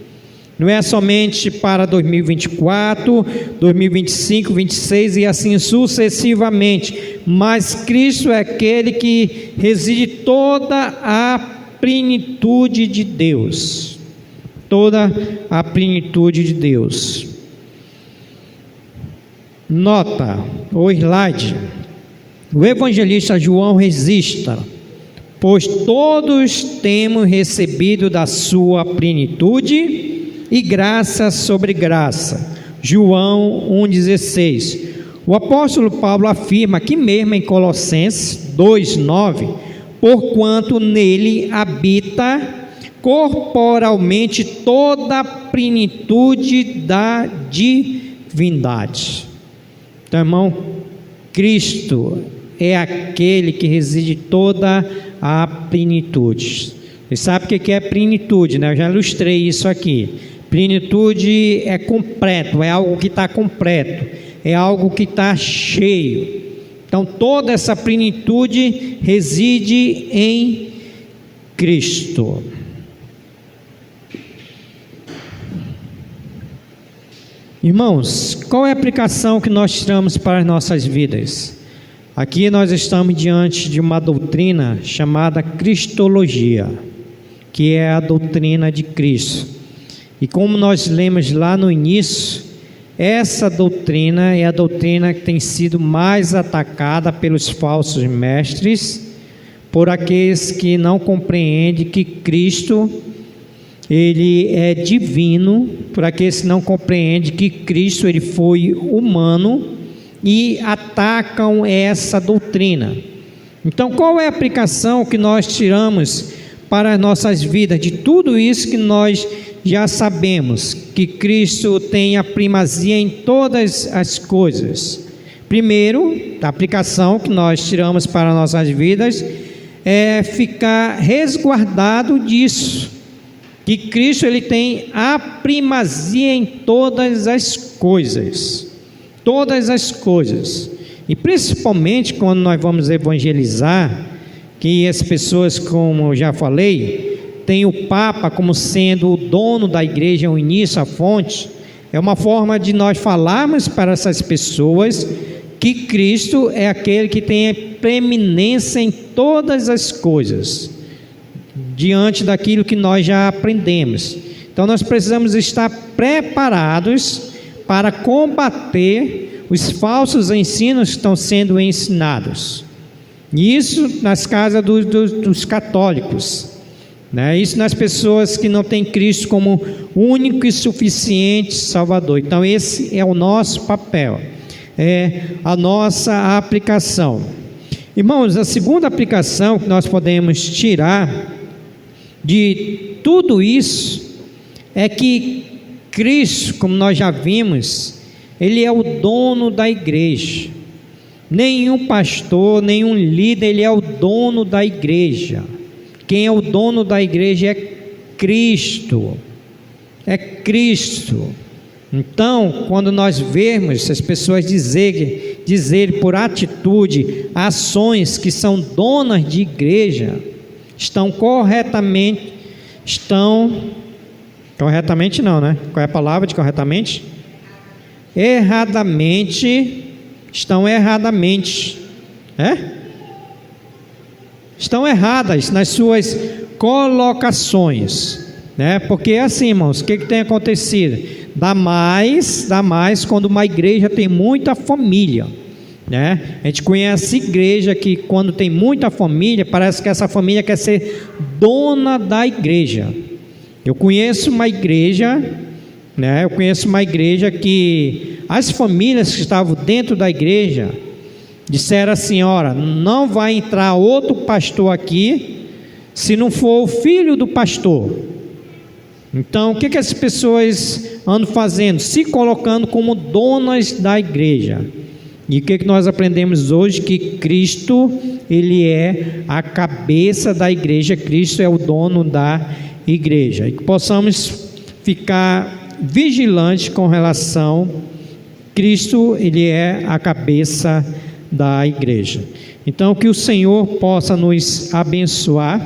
Não é somente para 2024, 2025, 2026 e assim sucessivamente, mas Cristo é aquele que reside toda a plenitude de Deus. Toda a plenitude de Deus. Nota, ou slide, o evangelista João registra: pois todos temos recebido da sua plenitude e graça sobre graça. João 1,16. O apóstolo Paulo afirma aqui mesmo em Colossenses 2,9: porquanto nele habita corporalmente toda a plenitude da divindade. Então, irmão, Cristo é aquele que reside toda a plenitude. Você sabe o que é plenitude, né? Eu já ilustrei isso aqui. Plenitude é completo, é algo que está completo, é algo que está cheio. Então, toda essa plenitude reside em Cristo. Irmãos, qual é a aplicação que nós tiramos para as nossas vidas? Aqui nós estamos diante de uma doutrina chamada Cristologia, que é a doutrina de Cristo. E como nós lemos lá no início, essa doutrina é a doutrina que tem sido mais atacada pelos falsos mestres, por aqueles que não compreendem que Cristo ele é divino, por aqueles que não compreendem que Cristo ele foi humano e atacam essa doutrina. Então, qual é a aplicação que nós tiramos para as nossas vidas de tudo isso que nós já sabemos? Que Cristo tem a primazia em todas as coisas. Primeiro, a aplicação que nós tiramos para as nossas vidas é ficar resguardado disso, que Cristo ele tem a primazia em todas as coisas. Todas as coisas. E principalmente quando nós vamos evangelizar, que as pessoas, como eu já falei, tem o Papa como sendo o dono da igreja, o início, a fonte. É uma forma de nós falarmos para essas pessoas que Cristo é aquele que tem a preeminência em todas as coisas, diante daquilo que nós já aprendemos. Então nós precisamos estar preparados para combater os falsos ensinos que estão sendo ensinados. Isso nas casas dos católicos, né? Isso nas pessoas que não têm Cristo como único e suficiente Salvador. Então esse é o nosso papel, é a nossa aplicação. Irmãos, a segunda aplicação que nós podemos tirar de tudo isso é que Cristo, como nós já vimos, ele é o dono da igreja. Nenhum pastor, nenhum líder, ele é o dono da igreja. Quem é o dono da igreja é Cristo. É Cristo. Então, quando nós vemos as pessoas dizerem por atitude, ações que são donas de igreja, estão corretamente, corretamente não, né? Qual é a palavra de corretamente? Erradamente, estão erradamente, estão erradas nas suas colocações, né? Porque assim, irmãos, o que tem acontecido? Dá mais quando uma igreja tem muita família, né? A gente conhece igreja que quando tem muita família, parece que essa família quer ser dona da igreja. Eu conheço uma igreja, né? Eu conheço uma igreja que as famílias que estavam dentro da igreja disseram assim: ora, não vai entrar outro pastor aqui se não for o filho do pastor. Então, o que as pessoas andam fazendo? Se colocando como donas da igreja. E o que nós aprendemos hoje? Que Cristo, Ele é a cabeça da igreja, Cristo é o dono da igreja. E que possamos ficar vigilantes com relação a Cristo, Ele é a cabeça da igreja. Então, que o Senhor possa nos abençoar.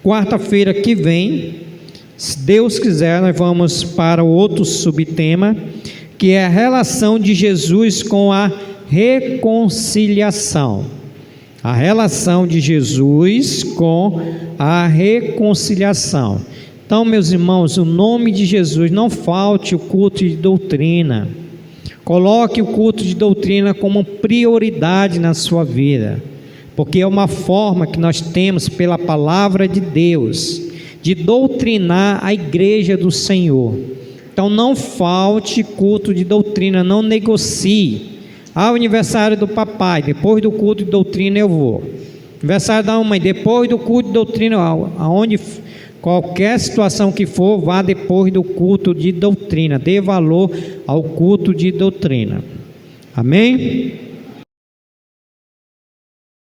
Quarta-feira que vem, se Deus quiser, nós vamos para o outro subtema, que é a relação de Jesus com a reconciliação. A relação de Jesus com a reconciliação. Então, meus irmãos, o nome de Jesus, não falte o culto de doutrina. Coloque o culto de doutrina como prioridade na sua vida, porque é uma forma que nós temos pela palavra de Deus de doutrinar a igreja do Senhor. Então não falte culto de doutrina, não negocie. Aniversário do papai, depois do culto de doutrina eu vou. Aniversário da mãe, depois do culto de doutrina, aonde qualquer situação que for, vá depois do culto de doutrina. Dê valor ao culto de doutrina. Amém?